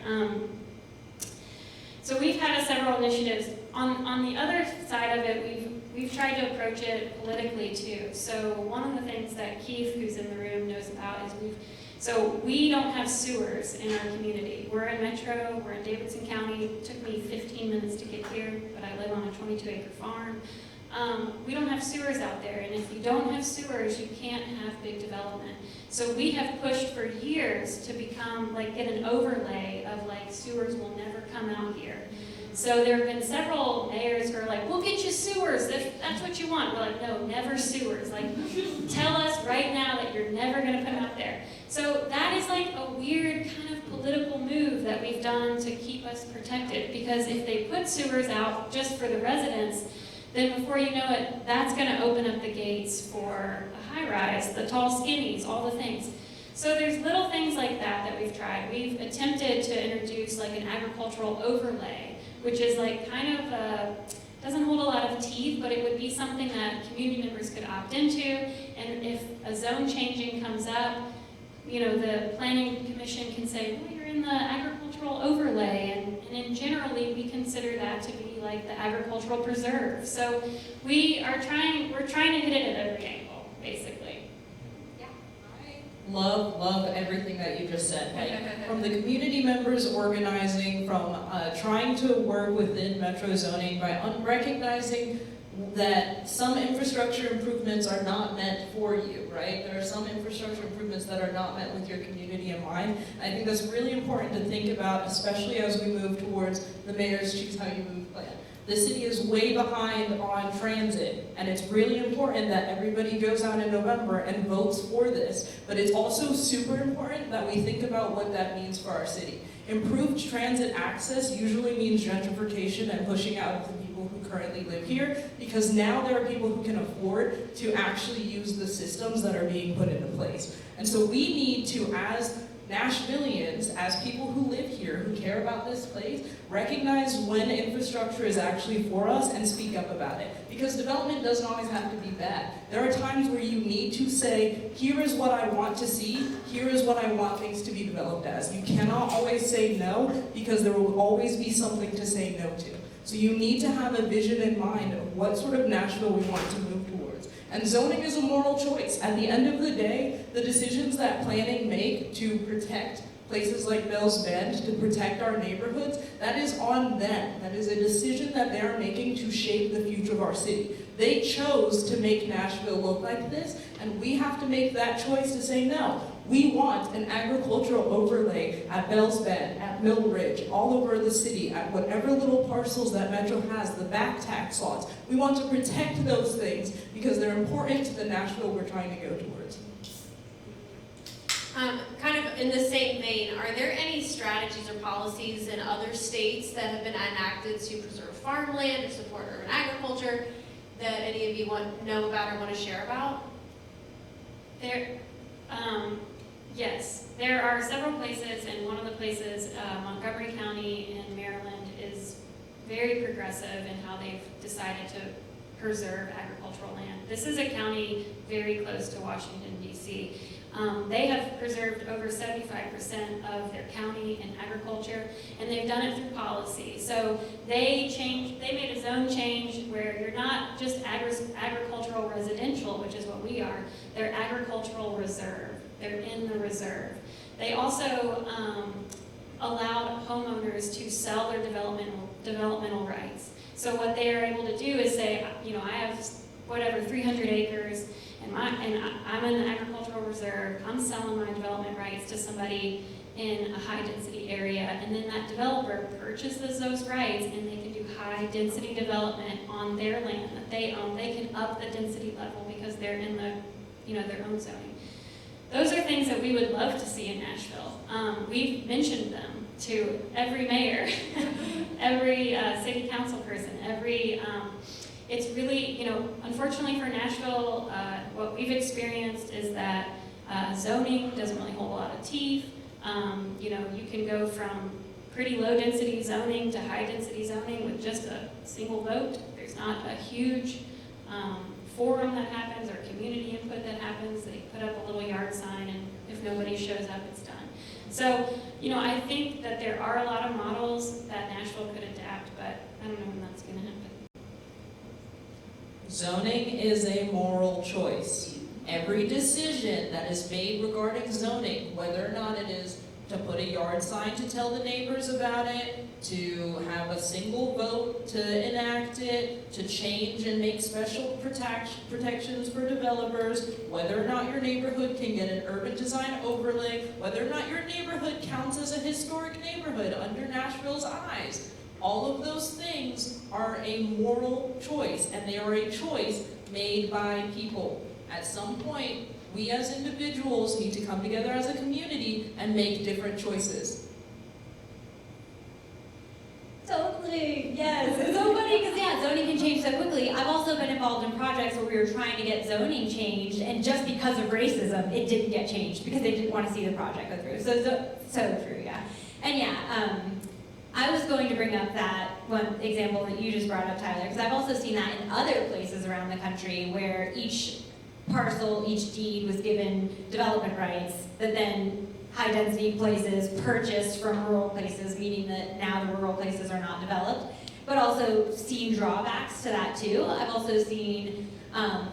Speaker 3: So we've had several initiatives. On the other side of it, we've tried to approach it politically too. So one of the things that Keith, who's in the room, knows about is we don't have sewers in our community. We're in Metro, we're in Davidson County. It took me 15 minutes to get here, but I live on a 22-acre farm. We don't have sewers out there, and if you don't have sewers, you can't have big development. So we have pushed for years to become, get an overlay of sewers will never come out here. So there have been several mayors who are like, we'll get you sewers if that's what you want. We're like, no, never sewers. Tell us right now that you're never going to put them out there. So that is a weird kind of political move that we've done to keep us protected. Because if they put sewers out just for the residents, then before you know it, that's going to open up the gates for a high-rise, the tall skinnies, all the things. So there's little things like that we've tried. We've attempted to introduce an agricultural overlay, which is doesn't hold a lot of teeth, but it would be something that community members could opt into. And if a zone changing comes up, the planning commission can say, well, you're in the agricultural overlay, and generally we consider that to be the agricultural preserve. So we're trying to hit it at every angle, basically.
Speaker 8: Yeah.
Speaker 4: Love everything that you just said. Like, from the community members organizing, from trying to work within Metro zoning by recognizing that some infrastructure improvements are not meant for you, right? There are some infrastructure improvements that are not meant with your community in mind. I think that's really important to think about, especially as we move towards the mayor's Choose How You Move plan. The city is way behind on transit, and it's really important that everybody goes out in November and votes for this. But it's also super important that we think about what that means for our city. Improved transit access usually means gentrification and pushing out of the people who currently live here, because now there are people who can afford to actually use the systems that are being put into place. And so we need to, as Nashvillians, as people who live here, who care about this place, recognize when infrastructure is actually for us and speak up about it. Because development doesn't always have to be bad. There are times where you need to say, here is what I want to see, here is what I want things to be developed as. You cannot always say no, because there will always be something to say no to. So you need to have a vision in mind of what sort of Nashville we want to move towards. And zoning is a moral choice. At the end of the day, the decisions that planning make to protect places like Bell's Bend, to protect our neighborhoods, that is on them. That is a decision that they are making to shape the future of our city. They chose to make Nashville look like this, and we have to make that choice to say no. We want an agricultural overlay at Bell's Bend, at Mill Ridge, all over the city, at whatever little parcels that Metro has, the back tax lots. We want to protect those things because they're important to the Nashville we're trying to go towards.
Speaker 2: Kind of in the same vein, are there any strategies or policies in other states that have been enacted to preserve farmland or support urban agriculture that any of you know about or want to share about?
Speaker 3: Yes, there are several places, and one of the places, Montgomery County in Maryland, is very progressive in how they've decided to preserve agricultural land. This is a county very close to Washington, D.C. They have preserved over 75% of their county in agriculture, and they've done it through policy. So they made a zone change where you're not just agricultural residential, which is what we are, they're agricultural reserve. They're in the reserve. They also allowed homeowners to sell their developmental rights. So what they are able to do is say, you know, I have whatever 300 acres, and I'm in the agricultural reserve. I'm selling my development rights to somebody in a high density area, and then that developer purchases those rights, and they can do high density development on their land that they own. They can up the density level because they're in the, their own zoning. Those are things that we would love to see in Nashville. We've mentioned them to every mayor, every city council person, it's really, unfortunately for Nashville, what we've experienced is that zoning doesn't really hold a lot of teeth. You can go from pretty low density zoning to high density zoning with just a single vote. There's not a huge forum that happens or community input that happens. They put up a little yard sign, and if nobody shows up, it's done. So, I think that there are a lot of models that Nashville could adapt, but I don't know when that's going to happen.
Speaker 4: Zoning is a moral choice. Every decision that is made regarding zoning, whether or not it is to put a yard sign to tell the neighbors about it, to have a single vote to enact it, to change and make special protections for developers, whether or not your neighborhood can get an urban design overlay, whether or not your neighborhood counts as a historic neighborhood under Nashville's eyes. All of those things are a moral choice, and they are a choice made by people. At some point, we as individuals need to come together as a community and make different choices.
Speaker 6: Totally, yes. It's so funny because, zoning can change so quickly. I've also been involved in projects where we were trying to get zoning changed, and just because of racism, it didn't get changed because they didn't want to see the project go through. So true, yeah. And I was going to bring up that one example that you just brought up, Tyler, because I've also seen that in other places around the country where each parcel, each deed was given development rights that then high-density places purchased from rural places, meaning that now the rural places are not developed, but also seen drawbacks to that too. I've also seen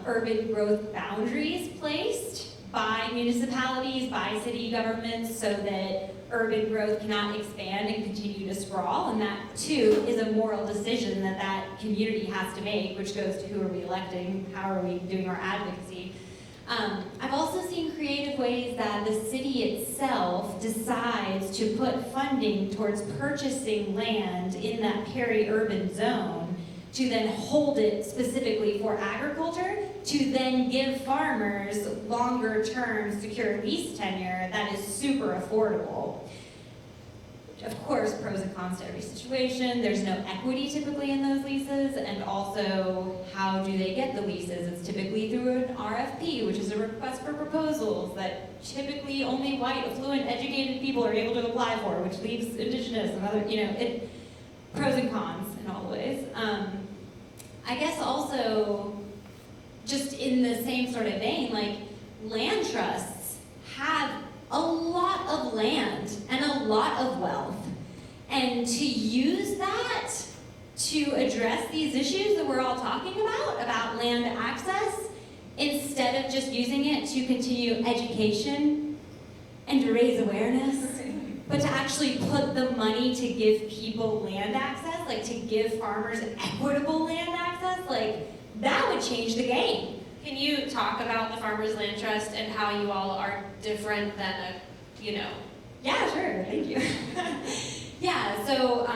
Speaker 6: urban growth boundaries placed by municipalities, by city governments, so that urban growth cannot expand and continue to sprawl, and that too is a moral decision that that community has to make, which goes to who are we electing, how are we doing our advocacy. I've also seen creative ways that the city itself decides to put funding towards purchasing land in that peri-urban zone to then hold it specifically for agriculture, to then give farmers longer-term secure lease tenure that is super affordable. Of course, pros and cons to every situation. There's no equity typically in those leases, and also how do they get the leases? It's typically through an RFP, which is a request for proposals that typically only white, affluent, educated people are able to apply for, which leaves indigenous and other, pros and cons in all ways. I guess also, just in the same sort of vein, like land trusts have a lot of land and a lot of wealth. And to use that to address these issues that we're all talking about land access, instead of just using it to continue education and to raise awareness, but to actually put the money to give people land access, like to give farmers equitable land access, like that would change the game.
Speaker 2: Can you talk about the Farmers Land Trust and how you all are different than
Speaker 6: Yeah, sure, thank you. Yeah, so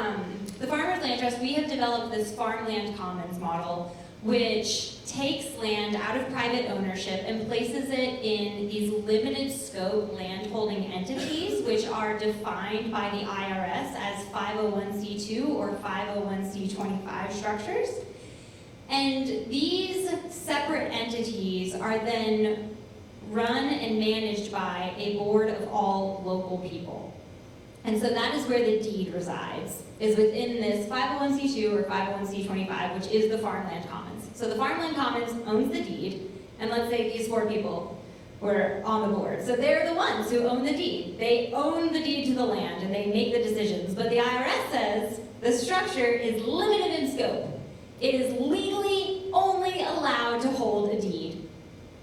Speaker 6: the Farmers Land Trust, we have developed this farmland commons model, which takes land out of private ownership and places it in these limited scope land holding entities, which are defined by the IRS as 501c2 or 501c25 structures. And these separate entities are then run and managed by a board of all local people. And so that is where the deed resides, is within this 501c2 or 501c25, which is the farmland commons. So the farmland commons owns the deed, and let's say these 4 people were on the board. So they're the ones who own the deed. They own the deed to the land, and they make the decisions. But the IRS says the structure is limited in scope. It is legally only allowed to hold a deed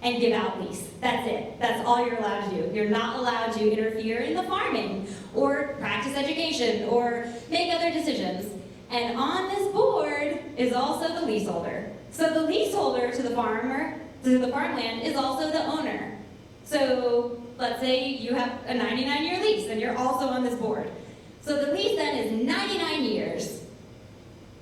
Speaker 6: and give out lease. That's it. That's all you're allowed to do. You're not allowed to interfere in the farming or practice education or make other decisions. And on this board is also the leaseholder. So the leaseholder to the farmland is also the owner. So let's say you have a 99-year lease and you're also on this board. So the lease then is 99 years.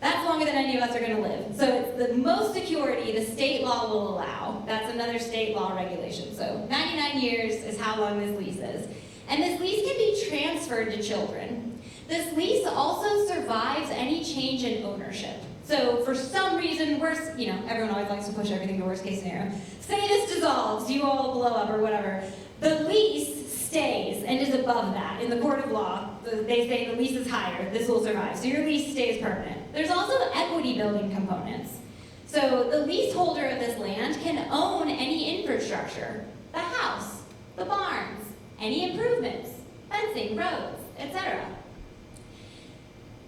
Speaker 6: That's longer than any of us are going to live. So it's the most security the state law will allow. That's another state law regulation. So 99 years is how long this lease is. And this lease can be transferred to children. This lease also survives any change in ownership. So for some reason, everyone always likes to push everything to worst case scenario. Say this dissolves, you all blow up or whatever. The lease stays and is above that. In the court of law, they say the lease is higher, this will survive. So your lease stays permanent. There's also equity building components. So the leaseholder of this land can own any infrastructure, the house, the barns, any improvements, fencing, roads, etc.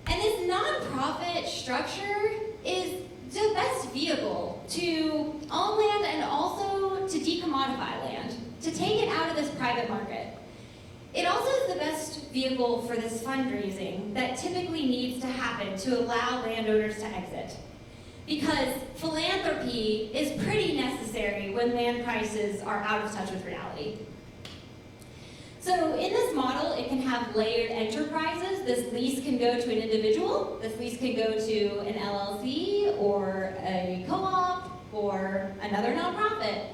Speaker 6: And this nonprofit structure is the best vehicle to own land and also to decommodify land, to take it out of this private market. It also is the best vehicle for this fundraising that typically needs to happen to allow landowners to exit. Because philanthropy is pretty necessary when land prices are out of touch with reality. So in this model, it can have layered enterprises. This lease can go to an individual. This lease can go to an LLC or a co-op or another nonprofit.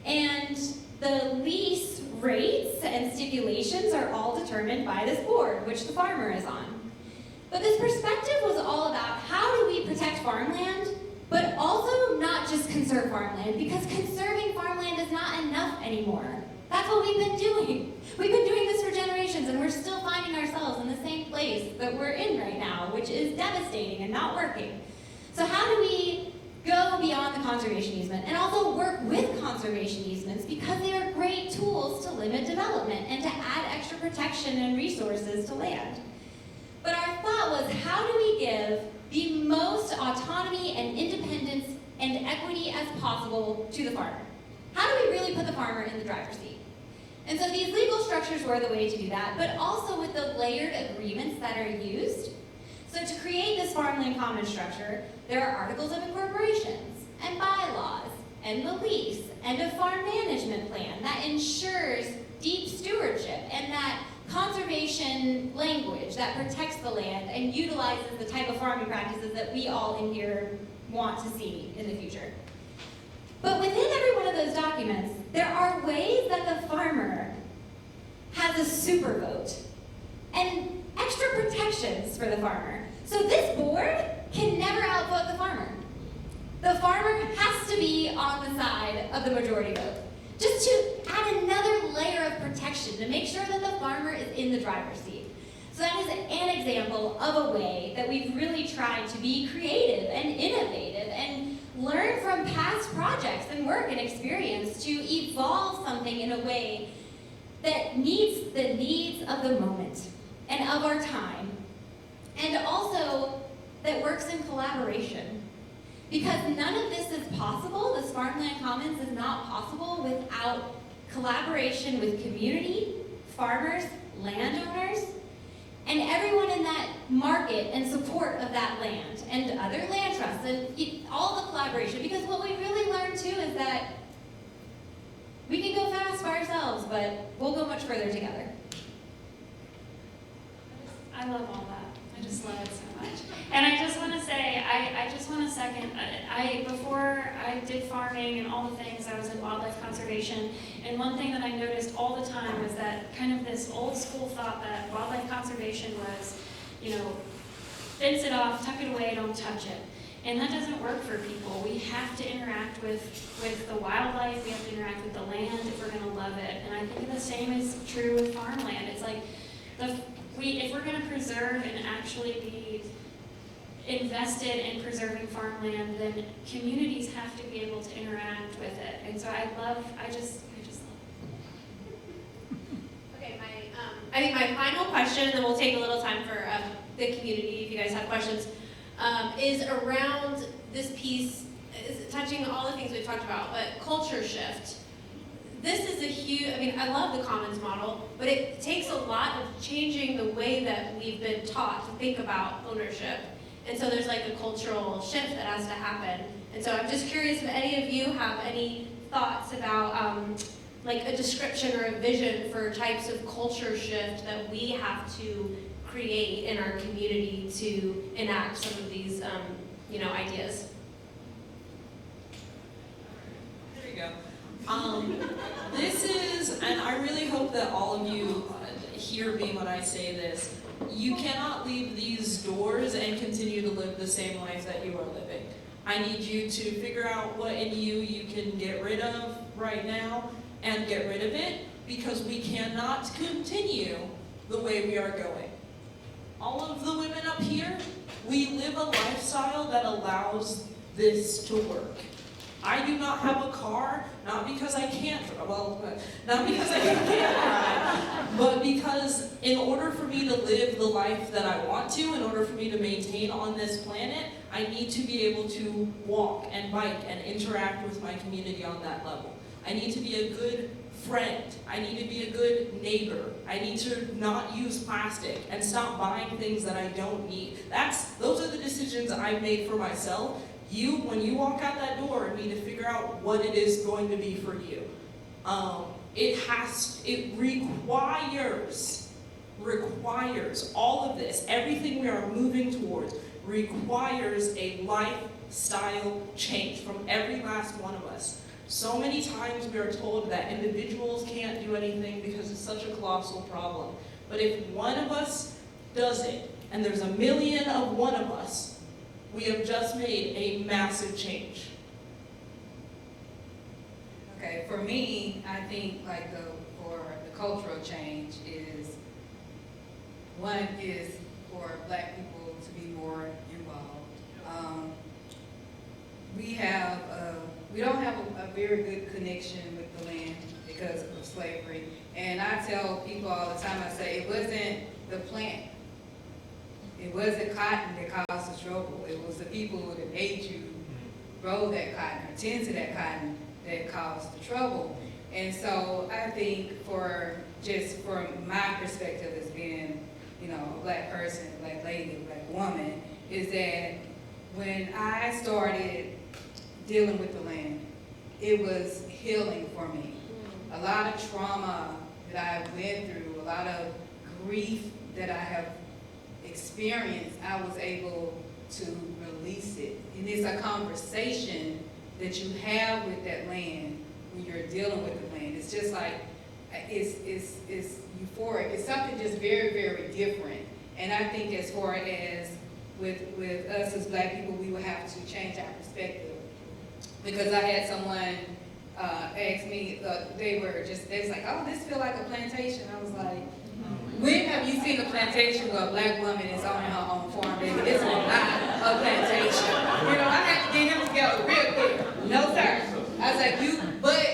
Speaker 6: And the lease rates and stipulations are all determined by this board, which the farmer is on. But this perspective was all about how do we protect farmland, but also not just conserve farmland, because conserving farmland is not enough anymore. That's what we've been doing. We've been doing this for generations, and we're still finding ourselves in the same place that we're in right now, which is devastating and not working. So how do we go beyond the conservation easement and also work with conservation easements, because they are great tools to limit development and to add extra protection and resources to land? But our thought was, how do we give the most autonomy and independence and equity as possible to the farmer? how do we really put the farmer in the driver's seat? And so these legal structures were the way to do that, but also with the layered agreements that are used. So to create this farmland common structure, there are articles of incorporations and bylaws and the lease and a farm management plan that ensures deep stewardship and that conservation language that protects the land and utilizes the type of farming practices that we all in here want to see in the future. But within every one of those documents, there are ways that the farmer has a super vote and extra protections for the farmer. So this board can never outvote the farmer. The farmer has to be on the side of the majority vote, just to add another layer of protection to make sure that the farmer is in the driver's seat. So that is an example of a way that we've really tried to be creative and innovative and learn from past projects and work and experience to evolve something in a way that meets the needs of the moment and of our time, and also that works in collaboration. Because none of this is possible, this Farmland Commons is not possible without collaboration with community, farmers, landowners, and everyone in that market and support of that land, and other land trusts, and all the collaboration. Because what we really learned too is that we can go fast by ourselves, but we'll go much further together.
Speaker 3: I love all that. I just love it so much. And I just want to say, I just want to second, before I did farming and all the things, I was in wildlife conservation, and one thing that I noticed all the time was that kind of this old school thought that wildlife conservation was, you know, fence it off, tuck it away, don't touch it. And that doesn't work for people. We have to interact with the wildlife, we have to interact with the land if we're going to love it. And I think the same is true with farmland. It's like, if we're going to preserve and actually be invested in preserving farmland, then communities have to be able to interact with it. And so I just love it.
Speaker 2: Okay, I think my final question, and then we'll take a little time for the community if you guys have questions, is around this piece, is touching all the things we've talked about, but culture shift. This is a huge, I mean, I love the commons model, but it takes a lot of changing the way that we've been taught to think about ownership. And so there's like a cultural shift that has to happen. And so I'm just curious if any of you have any thoughts about like a description or a vision for types of culture shift that we have to create in our community to enact some of these, ideas.
Speaker 4: There you go. This is, and I really hope that all of you hear me when I say this, you cannot leave these doors and continue to live the same life that you are living. I need you to figure out what in you can get rid of right now and get rid of it, because we cannot continue the way we are going. All of the women up here, we live a lifestyle that allows this to work. I do not have a car, not because I can't drive, not because I can't drive, but because in order for me to live the life that I want to, in order for me to maintain on this planet, I need to be able to walk and bike and interact with my community on that level. I need to be a good friend. I need to be a good neighbor. I need to not use plastic and stop buying things that I don't need. Those are the decisions I've made for myself. When you walk out that door, need to figure out what it is going to be for you. It requires all of this, everything we are moving towards, requires a lifestyle change from every last one of us. So many times we are told that individuals can't do anything because it's such a colossal problem. But if one of us does it, and there's a million of one of us, we have just made a massive change.
Speaker 5: Okay, for me, I think for the cultural change is, one is for Black people to be more involved. We don't have a very good connection with the land because of slavery. And I tell people all the time, I say, it wasn't the plant. It wasn't cotton that caused the struggle. It was the people that made you grow that cotton or tend to that cotton that caused the trouble. And so I think from my perspective as being, a black person, a black lady, a black woman, is that when I started dealing with the land, it was healing for me. A lot of trauma that I went through, a lot of grief that I have experienced, I was able to release it. And it's a conversation that you have with that land when you're dealing with the land. It's just like, it's euphoric. It's something just very, very different. And I think as far as with us as black people, we will have to change our perspective. Because I had someone ask me, they was like, oh, this feel like a plantation. I was like, when have you seen a plantation where a black woman is on her own farm, baby? This is not a plantation. I had to get him together real quick. No, sir. I was like, but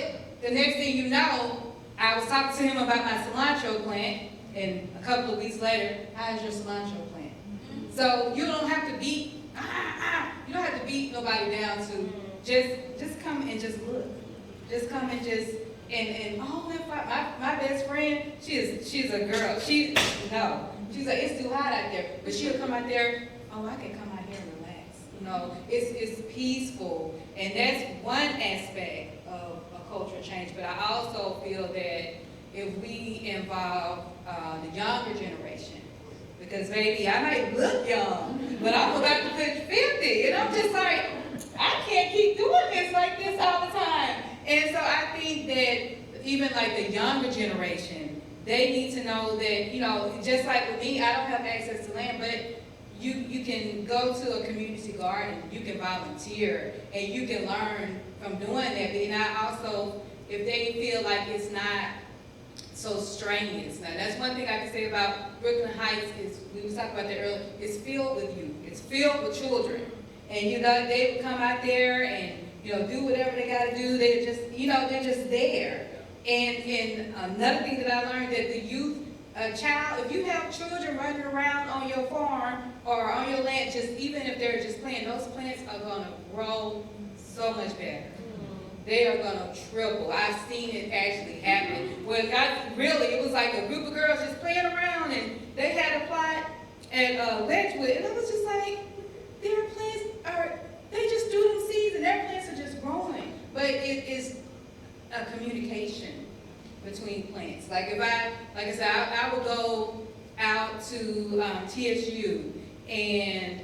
Speaker 5: the next thing you know, I was talking to him about my cilantro plant, and a couple of weeks later, how's your cilantro plant? So you don't have to beat, you don't have to beat nobody down to just come and just look. Just come and just, and all that, my best friend, she's a girl. She's like, it's too hot out there. But she'll come out there, oh, I can come out here and relax. It's peaceful. And that's one aspect of a cultural change. But I also feel that if we involve the younger generation, because baby, I might look young, but I'm about to push 50. And I'm just like, I can't keep doing this like this all the time. And so I think that even like the younger generation, they need to know that, just like with me, I don't have access to land, but you can go to a community garden, you can volunteer, and you can learn from doing that. But I also, if they feel like it's not so strenuous. Now, that's one thing I can say about Brooklyn Heights is, we was talking about that earlier, it's filled with youth. It's filled with children. And, they would come out there and, do whatever they got to do. They're just, they're just there. And another thing that I learned, that the youth, if you have children running around on your farm or on your land, just even if they're just playing, those plants are going to grow so much better. They are going to triple. I've seen it actually happen. It was like a group of girls just playing around, and they had a plot at Wedgwood, and I was just like, their plants they just do them seeds, and their plants are just growing. But it is a communication between plants. Like I said, I would go out to TSU, and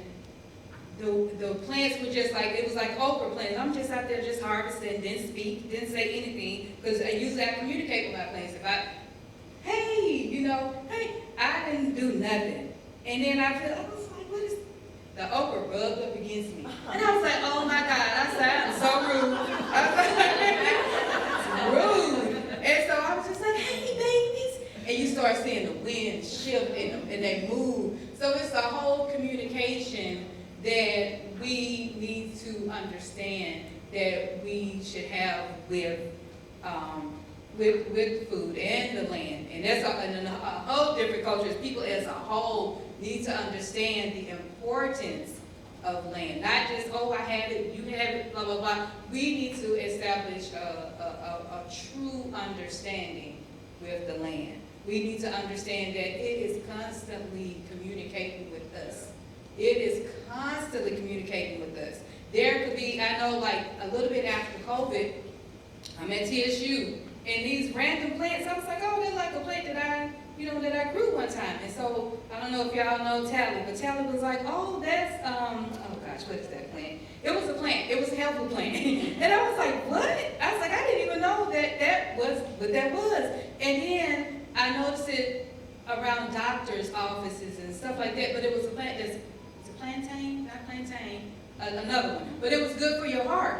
Speaker 5: the plants were just like, it was like okra plants. I'm just out there just harvesting, didn't speak, didn't say anything, because usually I communicate with my plants. Hey, I didn't do nothing. And then I was like, what is, the okra rubbed up against me. And I was like, oh my God, I said, I'm so rude. I was like, rude. And so I was just like, hey, babies. And you start seeing the wind shift in them, and they move. So it's a whole communication that we need to understand that we should have with food and the land. And that's a whole different culture. People as a whole need to understand the importance of land. Not just, oh, I have it, you have it, blah, blah, blah. We need to establish a true understanding with the land. We need to understand that it is constantly communicating with us. It is constantly communicating with us. There could be, I know, like a little bit after COVID, I'm at TSU, and these random plants, I was like, oh, they're like a plant that I grew one time. And so, I don't know if y'all know Tally, but Tally was like, oh, that's, oh gosh, what is that plant? It was a plant. It was a healthy plant. And I was like, what? I was like, I didn't even know that was what that was. And then I noticed it around doctors' offices and stuff like that, but it was a plant that's, it's a plantain, not plantain, another one. But it was good for your heart.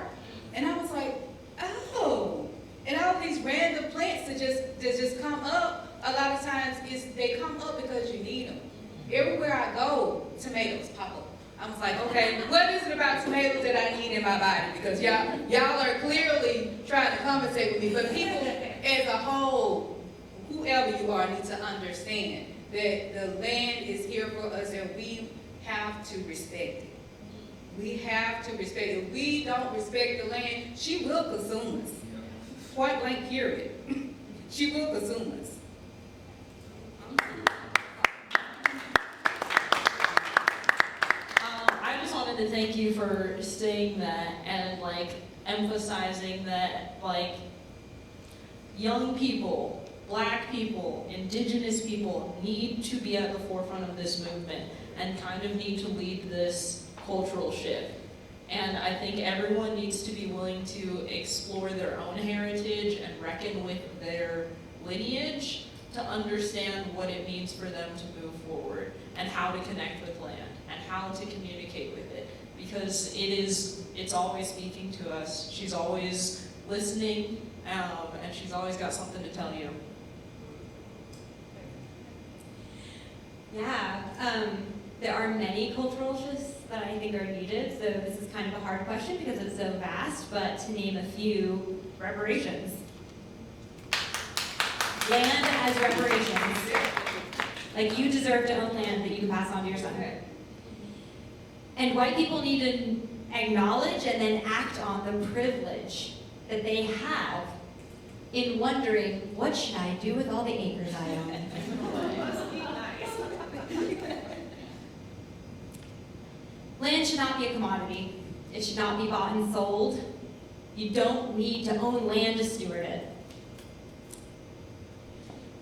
Speaker 5: And I was like, oh. And all these random plants that just come up, a lot of times they come up because you need them. Everywhere I go, tomatoes pop up. I was like, okay, what is it about tomatoes that I need in my body? Because y'all are clearly trying to compensate with me. But people as a whole, whoever you are, need to understand that the land is here for us, and we have to respect it. We have to respect it. If we don't respect the land, she will consume us. point blank period. She will consume us.
Speaker 4: I just wanted to thank you for saying that and like emphasizing that like young people, Black people, Indigenous people need to be at the forefront of this movement and kind of need to lead this cultural shift. And I think everyone needs to be willing to explore their own heritage and reckon with their lineage to understand what it means for them to move forward and how to connect with land and how to communicate with it. Because it's always speaking to us. She's always listening, and she's always got something to tell you.
Speaker 6: Yeah, there are many cultural shifts that I think are needed, so this is kind of a hard question because it's so vast, but to name a few, reparations. Land as reparations. Like, you deserve to own land that you can pass on to your son. And white people need to acknowledge and then act on the privilege that they have in wondering, what should I do with all the acres I own? Land should not be a commodity. It should not be bought and sold. You don't need to own land to steward it.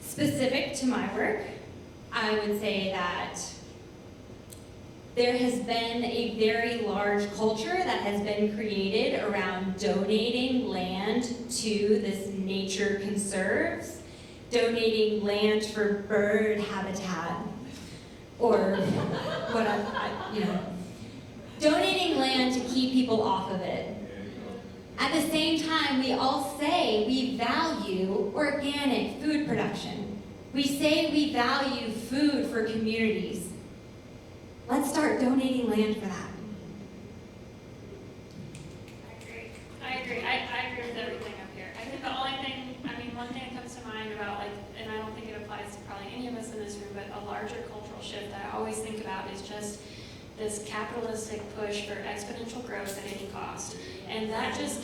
Speaker 6: Specific to my work, I would say that there has been a very large culture that has been created around donating land to this nature conserves, donating land for bird habitat, or donating land to keep people off of it. At the same time, we all say we value organic food production. We say we value food for communities. Let's start donating land for that.
Speaker 3: I agree. I agree with everything up here. I think the only thing, one thing that comes to mind about, and I don't think it applies to probably any of us in this room, but a larger cultural shift that I always think about is just this capitalistic push for exponential growth at any cost. And that just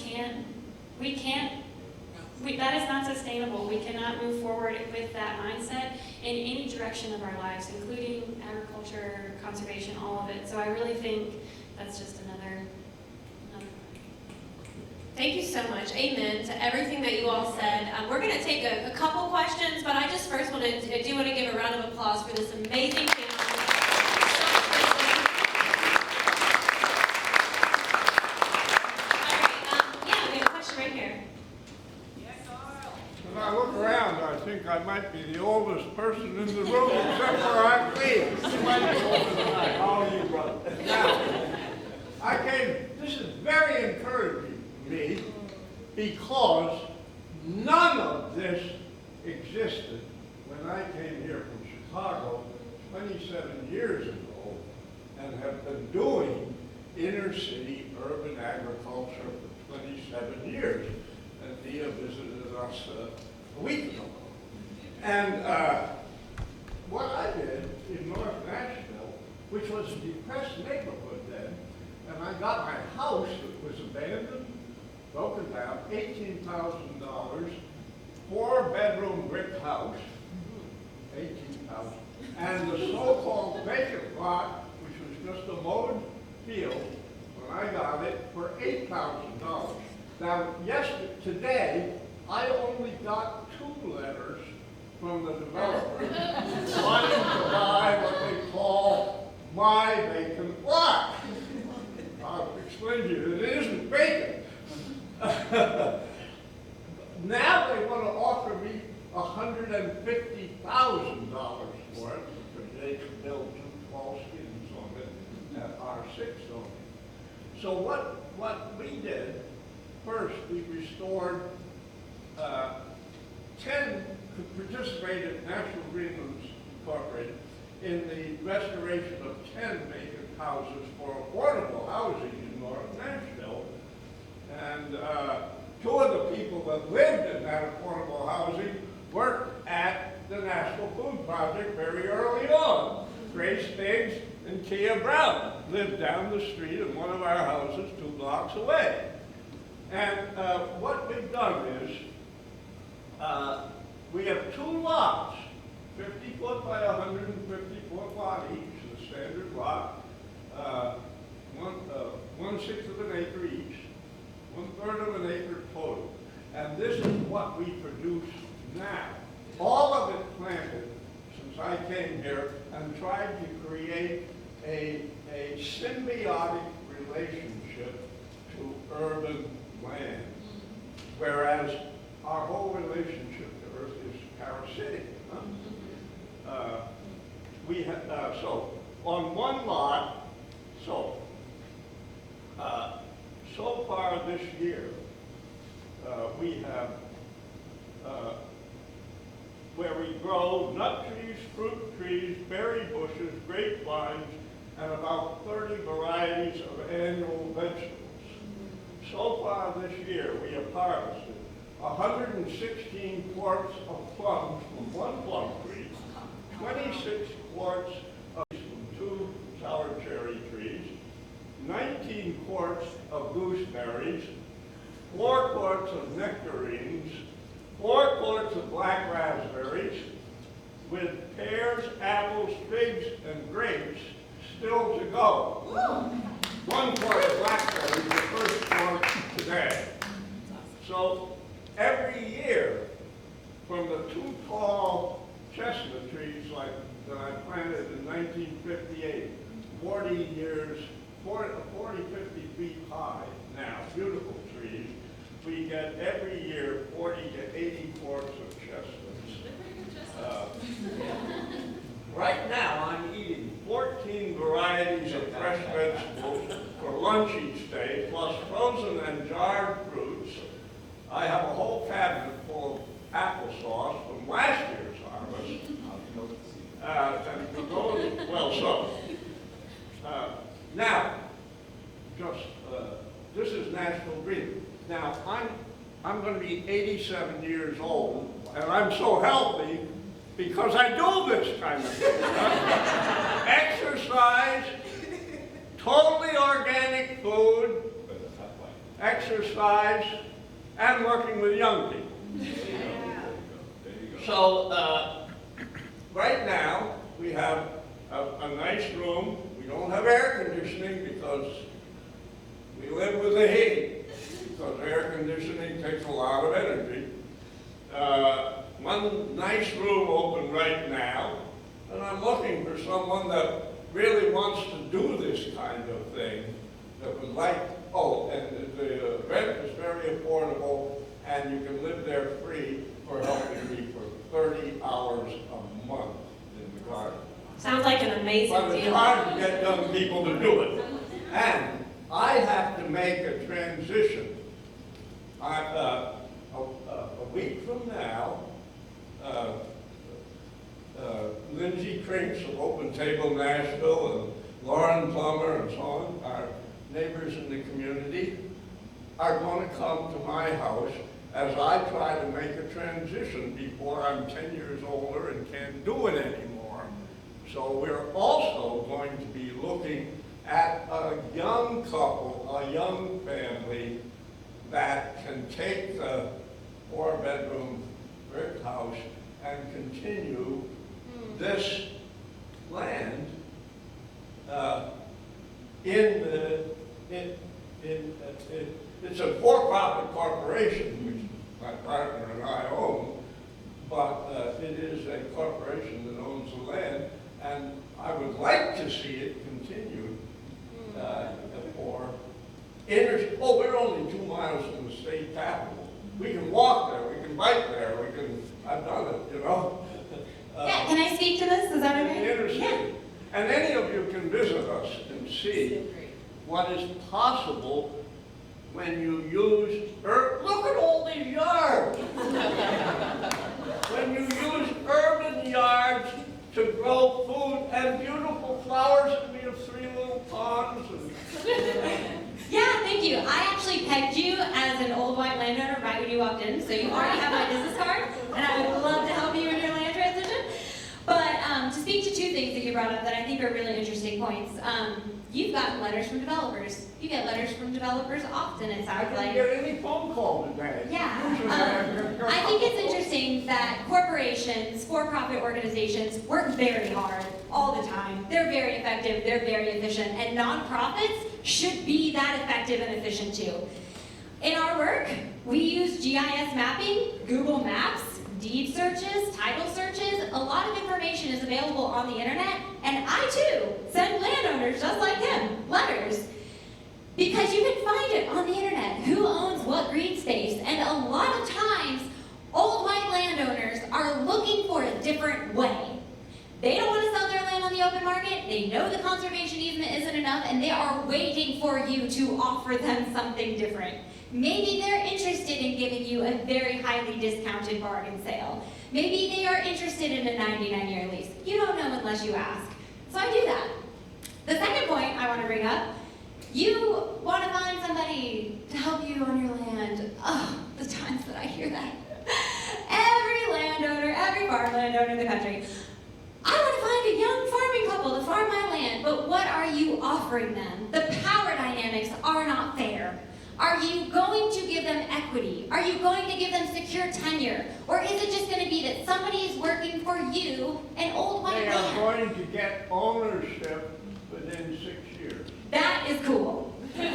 Speaker 3: that is not sustainable. We cannot move forward with that mindset in any direction of our lives, including agriculture, conservation, all of it. So I really think that's just another.
Speaker 2: Thank you so much. Amen to everything that you all said. We're going to take a couple questions, but I just first want to give a round of applause for this amazing panel.
Speaker 9: When I look around, I think I might be the oldest person in the room, except for Aunt Lee. She might be older than I. How are you, brother? Now, this is very encouraging to me because none of this existed when I came here from Chicago 27 years ago and have been doing inner city urban agriculture for 27 years. And Dia visited us a week ago. And what I did in North Nashville, which was a depressed neighborhood then, and I got my house that was abandoned, broken down, $18,000, 4-bedroom brick house, $18,000, and the so-called vacant lot, which was just a mowed field, when I got it, for $8,000. Now, today, I only got 2 letters from the developer wanting to buy what they call my vacant lot. I'll explain to you, it isn't vacant. Now they want to offer me $150,000 for it because they could build 2 tall skins on it at R6 zoning. So what we did, first we restored participated National Greenlands Incorporated in the restoration of 10 vacant houses for affordable housing in North Nashville. And 2 of the people that lived in that affordable housing worked at the National Food Project very early on. Grace Biggs and Kia Brown lived down the street in one of our houses 2 blocks away. And what we've done is We have 2 lots, 50 foot by 150 foot lot each, the standard lot. 1/6 of an acre each, 1/3 of an acre total. And this is what we produce now. All of it planted since I came here and tried to create a symbiotic relationship to urban land, whereas our whole relationship to earth is parasitic. Huh? We have so on one lot. So far this year, we have where we grow nut trees, fruit trees, berry bushes, grapevines, and about 30 varieties of annual vegetables. So far this year, we have harvested 116 quarts of plums from 1 plum tree, 26 quarts from 2 sour cherry trees, 19 quarts of gooseberries, 4 quarts of nectarines, 4 quarts of black raspberries, with pears, apples, figs, and grapes still to go. 1 quart of blackberries, the first quart today. So every year, from the 2 tall chestnut trees like that I planted in 1958, 40 years, 40, 50 feet high now, beautiful trees, we get every year 40 to 80 quarts of chestnuts. Right now, I'm eating 14 varieties of fresh vegetables for lunch each day, plus frozen and jarred fruits. I have a whole cabinet full of applesauce from last year's harvest. And we're going well so. Now, this is Nashville Green. Now, I'm going to be 87 years old, and I'm so healthy because I do this kind of thing. Exercise, totally organic food, exercise, and working with young people. So, right now, we have a nice room. We don't have air conditioning because we live with the heat, because air conditioning takes a lot of energy. One nice room open right now, and I'm looking for someone that really wants to do this kind of thing, that would like, and the rent is very affordable, and you can live there free for helping me for 30 hours a month in the garden.
Speaker 2: Sounds like an amazing
Speaker 9: But it's
Speaker 2: deal.
Speaker 9: hard to get young people to do it. And I have to make a transition. A week from now, Lindsay Trinks of Open Table Nashville and Lauren Plummer and so on, our neighbors in the community, are going to come to my house as I try to make a transition before I'm 10 years older and can't do it anymore. So we're also going to be looking at a young couple, a young family that can take the 4-bedroom brick house and continue this land it's a for-profit corporation, which my partner and I own, but it is a corporation that owns the land, and I would like to see it continue for we're only 2 miles from the state capitol. We can walk there, we can bike there, I've done it, you know.
Speaker 6: Yeah, can I speak to this? Is that okay?
Speaker 9: Inner city. And any of you can visit us and see what is possible when you use look at all these yards. When you use urban yards to grow food and beautiful flowers, and we have 3 little ponds.
Speaker 6: Yeah, thank you. I actually pegged you as an old white landowner right when you walked in, so you already have my business card, and I would love to help you in your land transition. But to speak to 2 things that you brought up that I think are really interesting points. You've gotten letters from developers. You get letters from developers often, it
Speaker 9: I
Speaker 6: sounds
Speaker 9: didn't
Speaker 6: like.
Speaker 9: get any phone call today.
Speaker 6: Yeah.
Speaker 9: Usually
Speaker 6: I think it's interesting that corporations, for-profit organizations work very hard all the time. They're very effective, they're very efficient, and nonprofits should be that effective and efficient too. In our work, we use GIS mapping, Google Maps, deed searches, title searches. A lot of information is available on the internet, and I too send landowners just like him letters. Because you can find it on the internet, who owns what green space, and a lot of times, old white landowners are looking for a different way. They don't want to sell their land on the open market, they know the conservation easement isn't enough, and they are waiting for you to offer them something different. Maybe they're interested in giving you a very highly discounted bargain sale. Maybe they are interested in a 99-year lease. You don't know unless you ask. So I do that. The second point I want to bring up, you want to find somebody to help you on your land. Oh, the times that I hear that. Every landowner, every farm landowner in the country, I want to find a young farming couple to farm my land, but what are you offering them? The power dynamics are not fair. Are you going to give them equity? Are you going to give them secure tenure? Or is it just going to be that somebody is working for you, an old white
Speaker 9: They
Speaker 6: man?
Speaker 9: are going to get ownership within 6 years.
Speaker 6: That is cool. Okay,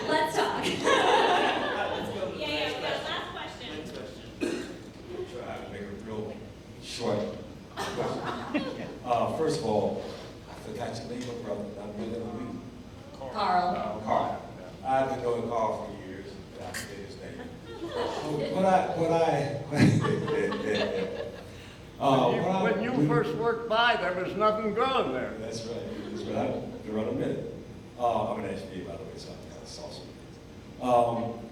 Speaker 6: let's talk.
Speaker 2: Yeah, we got a last question.
Speaker 10: Try to make it real short. First of all, I forgot your name, brother. I'm really weak.
Speaker 6: Carl.
Speaker 10: Carl. I've been knowing Carl for years. I forget his name.
Speaker 9: When you first worked by, there was nothing growing there.
Speaker 10: That's right. That's right. I've been around a minute. I'm an HPA, by the way, so I'm kind of saucy.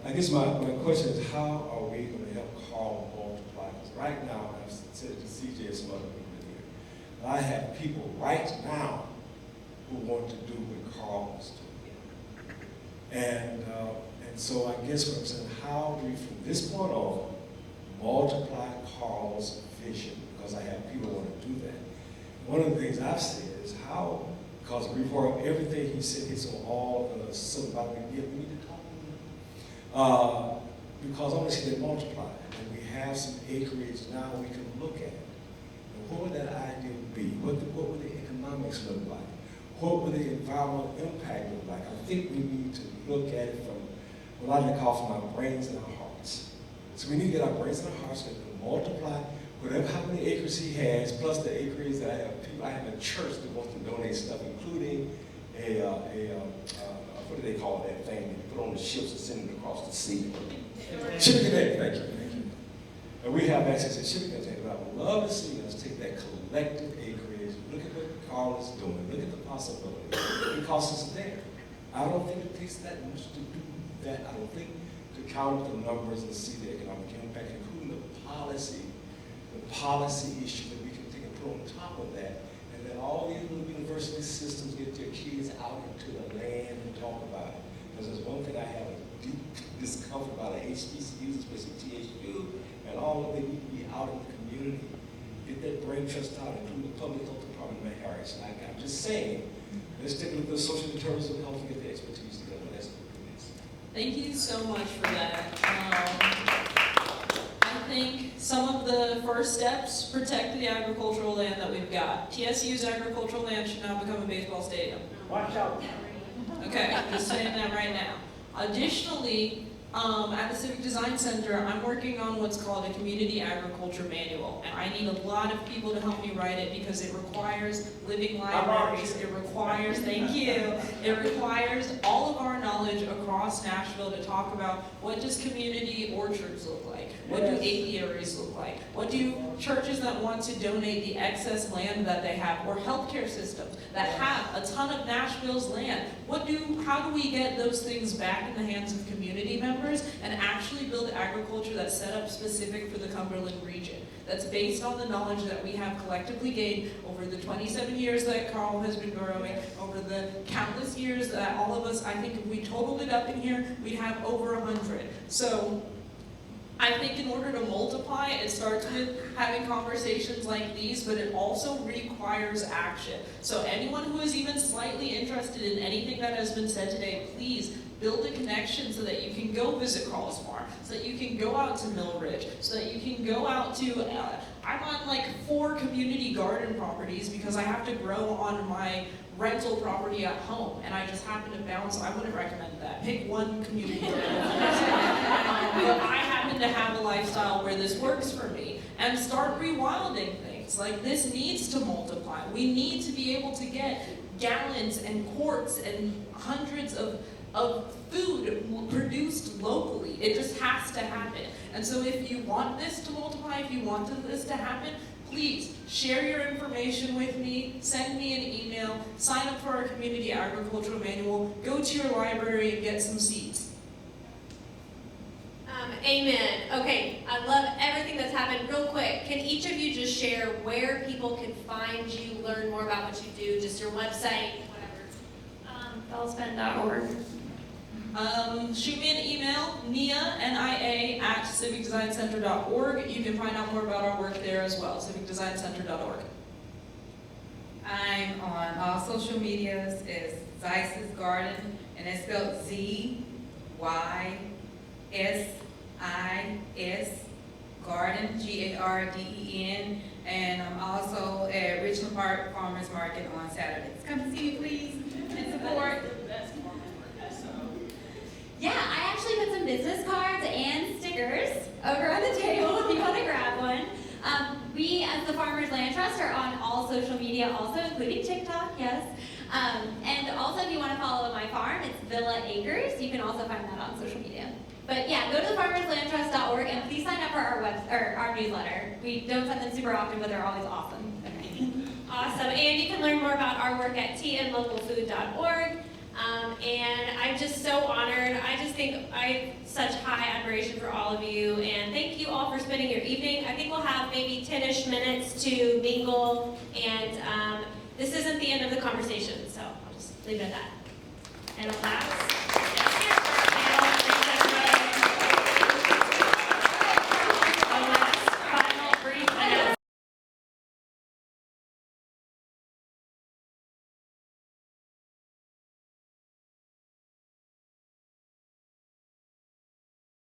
Speaker 10: I guess my question is, how are we going to help Carl multiply? Because right now, I've said it to CJ and some other people in here, I have people right now who want to do what Carl is doing. And so I guess what I'm saying, how do we, from this point on, multiply Carl's vision? Because I have people who want to do that. One of the things I've said is how, because we've heard everything he said, it's on all the silver about we need to talk to him. Because I want to see that multiply. And we have some acreage now we can look at. And what would that idea be? What would the economics look like? What would the environmental impact look like? I think we need to look at it from what I like to call from our brains and our hearts. So we need to get our brains and our hearts to multiply whatever, how many acres he has, plus the acres that I have. People, I have a church that wants to donate stuff, including what do they call that thing that you put on the ships and send it across the sea? Shipping container, thank you. And we have access to shipping container, but I would love to see us take that collective acreage, look at what Carl is doing, look at the possibility, because it's there. I don't think it takes that much to do that. I don't think to count up the numbers and see the economic impact, including the policy issue that we can take and put on top of that, and then all these little university systems get their kids out into the land and talk about it. Because there's one thing I have a deep discomfort about the HBCUs, especially TSU, and all of them need to be out in the community. Get that brain trust out, including the public health department in Harris. And I'm just saying, let's take a look at the social determinants of health and get the expertise together. That's what it is.
Speaker 4: Thank you so much for that. I think some of the first steps protect the agricultural land that we've got. TSU's agricultural land should not become a baseball stadium.
Speaker 9: Watch out.
Speaker 4: Okay, I'm just saying that right now. Additionally, at the Civic Design Center, I'm working on what's called a community agriculture manual, and I need a lot of people to help me write it because it requires living libraries. It requires, thank you, it requires all of our knowledge across Nashville to talk about what does community orchards look like? What do apiaries look like? What do churches that want to donate the excess land that they have, or healthcare systems that have a ton of Nashville's land? How do we get those things back in the hands of community members and actually build agriculture that's set up specific for the Cumberland region, that's based on the knowledge that we have collectively gained over the 27 years that Carl has been growing, over the countless years that all of us, I think if we totaled it up in here, we'd have over 100. So I think in order to multiply, it starts with having conversations like these, but it also requires action. So anyone who is even slightly interested in anything that has been said today, please build a connection so that you can go visit Carl's Farm, so that you can go out to Mill Ridge, so that you can go out to, I'm on like 4 community garden properties because I have to grow on my rental property at home, and I just happen to bounce. I wouldn't recommend that. Pick one community garden. But I happen to have a lifestyle where this works for me, and start rewilding things. Like, this needs to multiply. We need to be able to get gallons and quarts and hundreds of food produced locally. It just has to happen. And so if you want this to multiply, if you want this to happen, please share your information with me, send me an email, sign up for our community agricultural manual, go to your library and get some seeds.
Speaker 2: Amen. Okay, I love everything that's happened. Real quick, can each of you just share where people can find you, learn more about what you do, just your website, whatever?
Speaker 3: Bellsbend.org.
Speaker 4: Shoot me an email, nia@civicdesigncenter.org. You can find out more about our work there as well, civicdesigncenter.org.
Speaker 5: I'm on all social medias as Zeiss's Garden, and it's spelled ZYSIS Garden, GARDEN, and I'm also at Richland Park Farmers Market on Saturdays. Come to see me, please, and support.
Speaker 6: Yeah, I actually put some business cards and stickers over on the table if you want to grab one. We, as the Farmers Land Trust, are on all social media also, including TikTok, yes. And also, if you want to follow my farm, it's Villa Acres. You can also find that on social media. But yeah, go to thefarmerslandtrust.org and please sign up for our newsletter. We don't send them super often, but they're always awesome.
Speaker 2: Awesome. And you can learn more about our work at tnlocalfood.org. And I'm just so honored. I just think I have such high admiration for all of you. And thank you all for spending your evening. I think we'll have maybe 10-ish minutes to mingle. And this isn't the end of the conversation, so I'll just leave it at that.
Speaker 1: And on that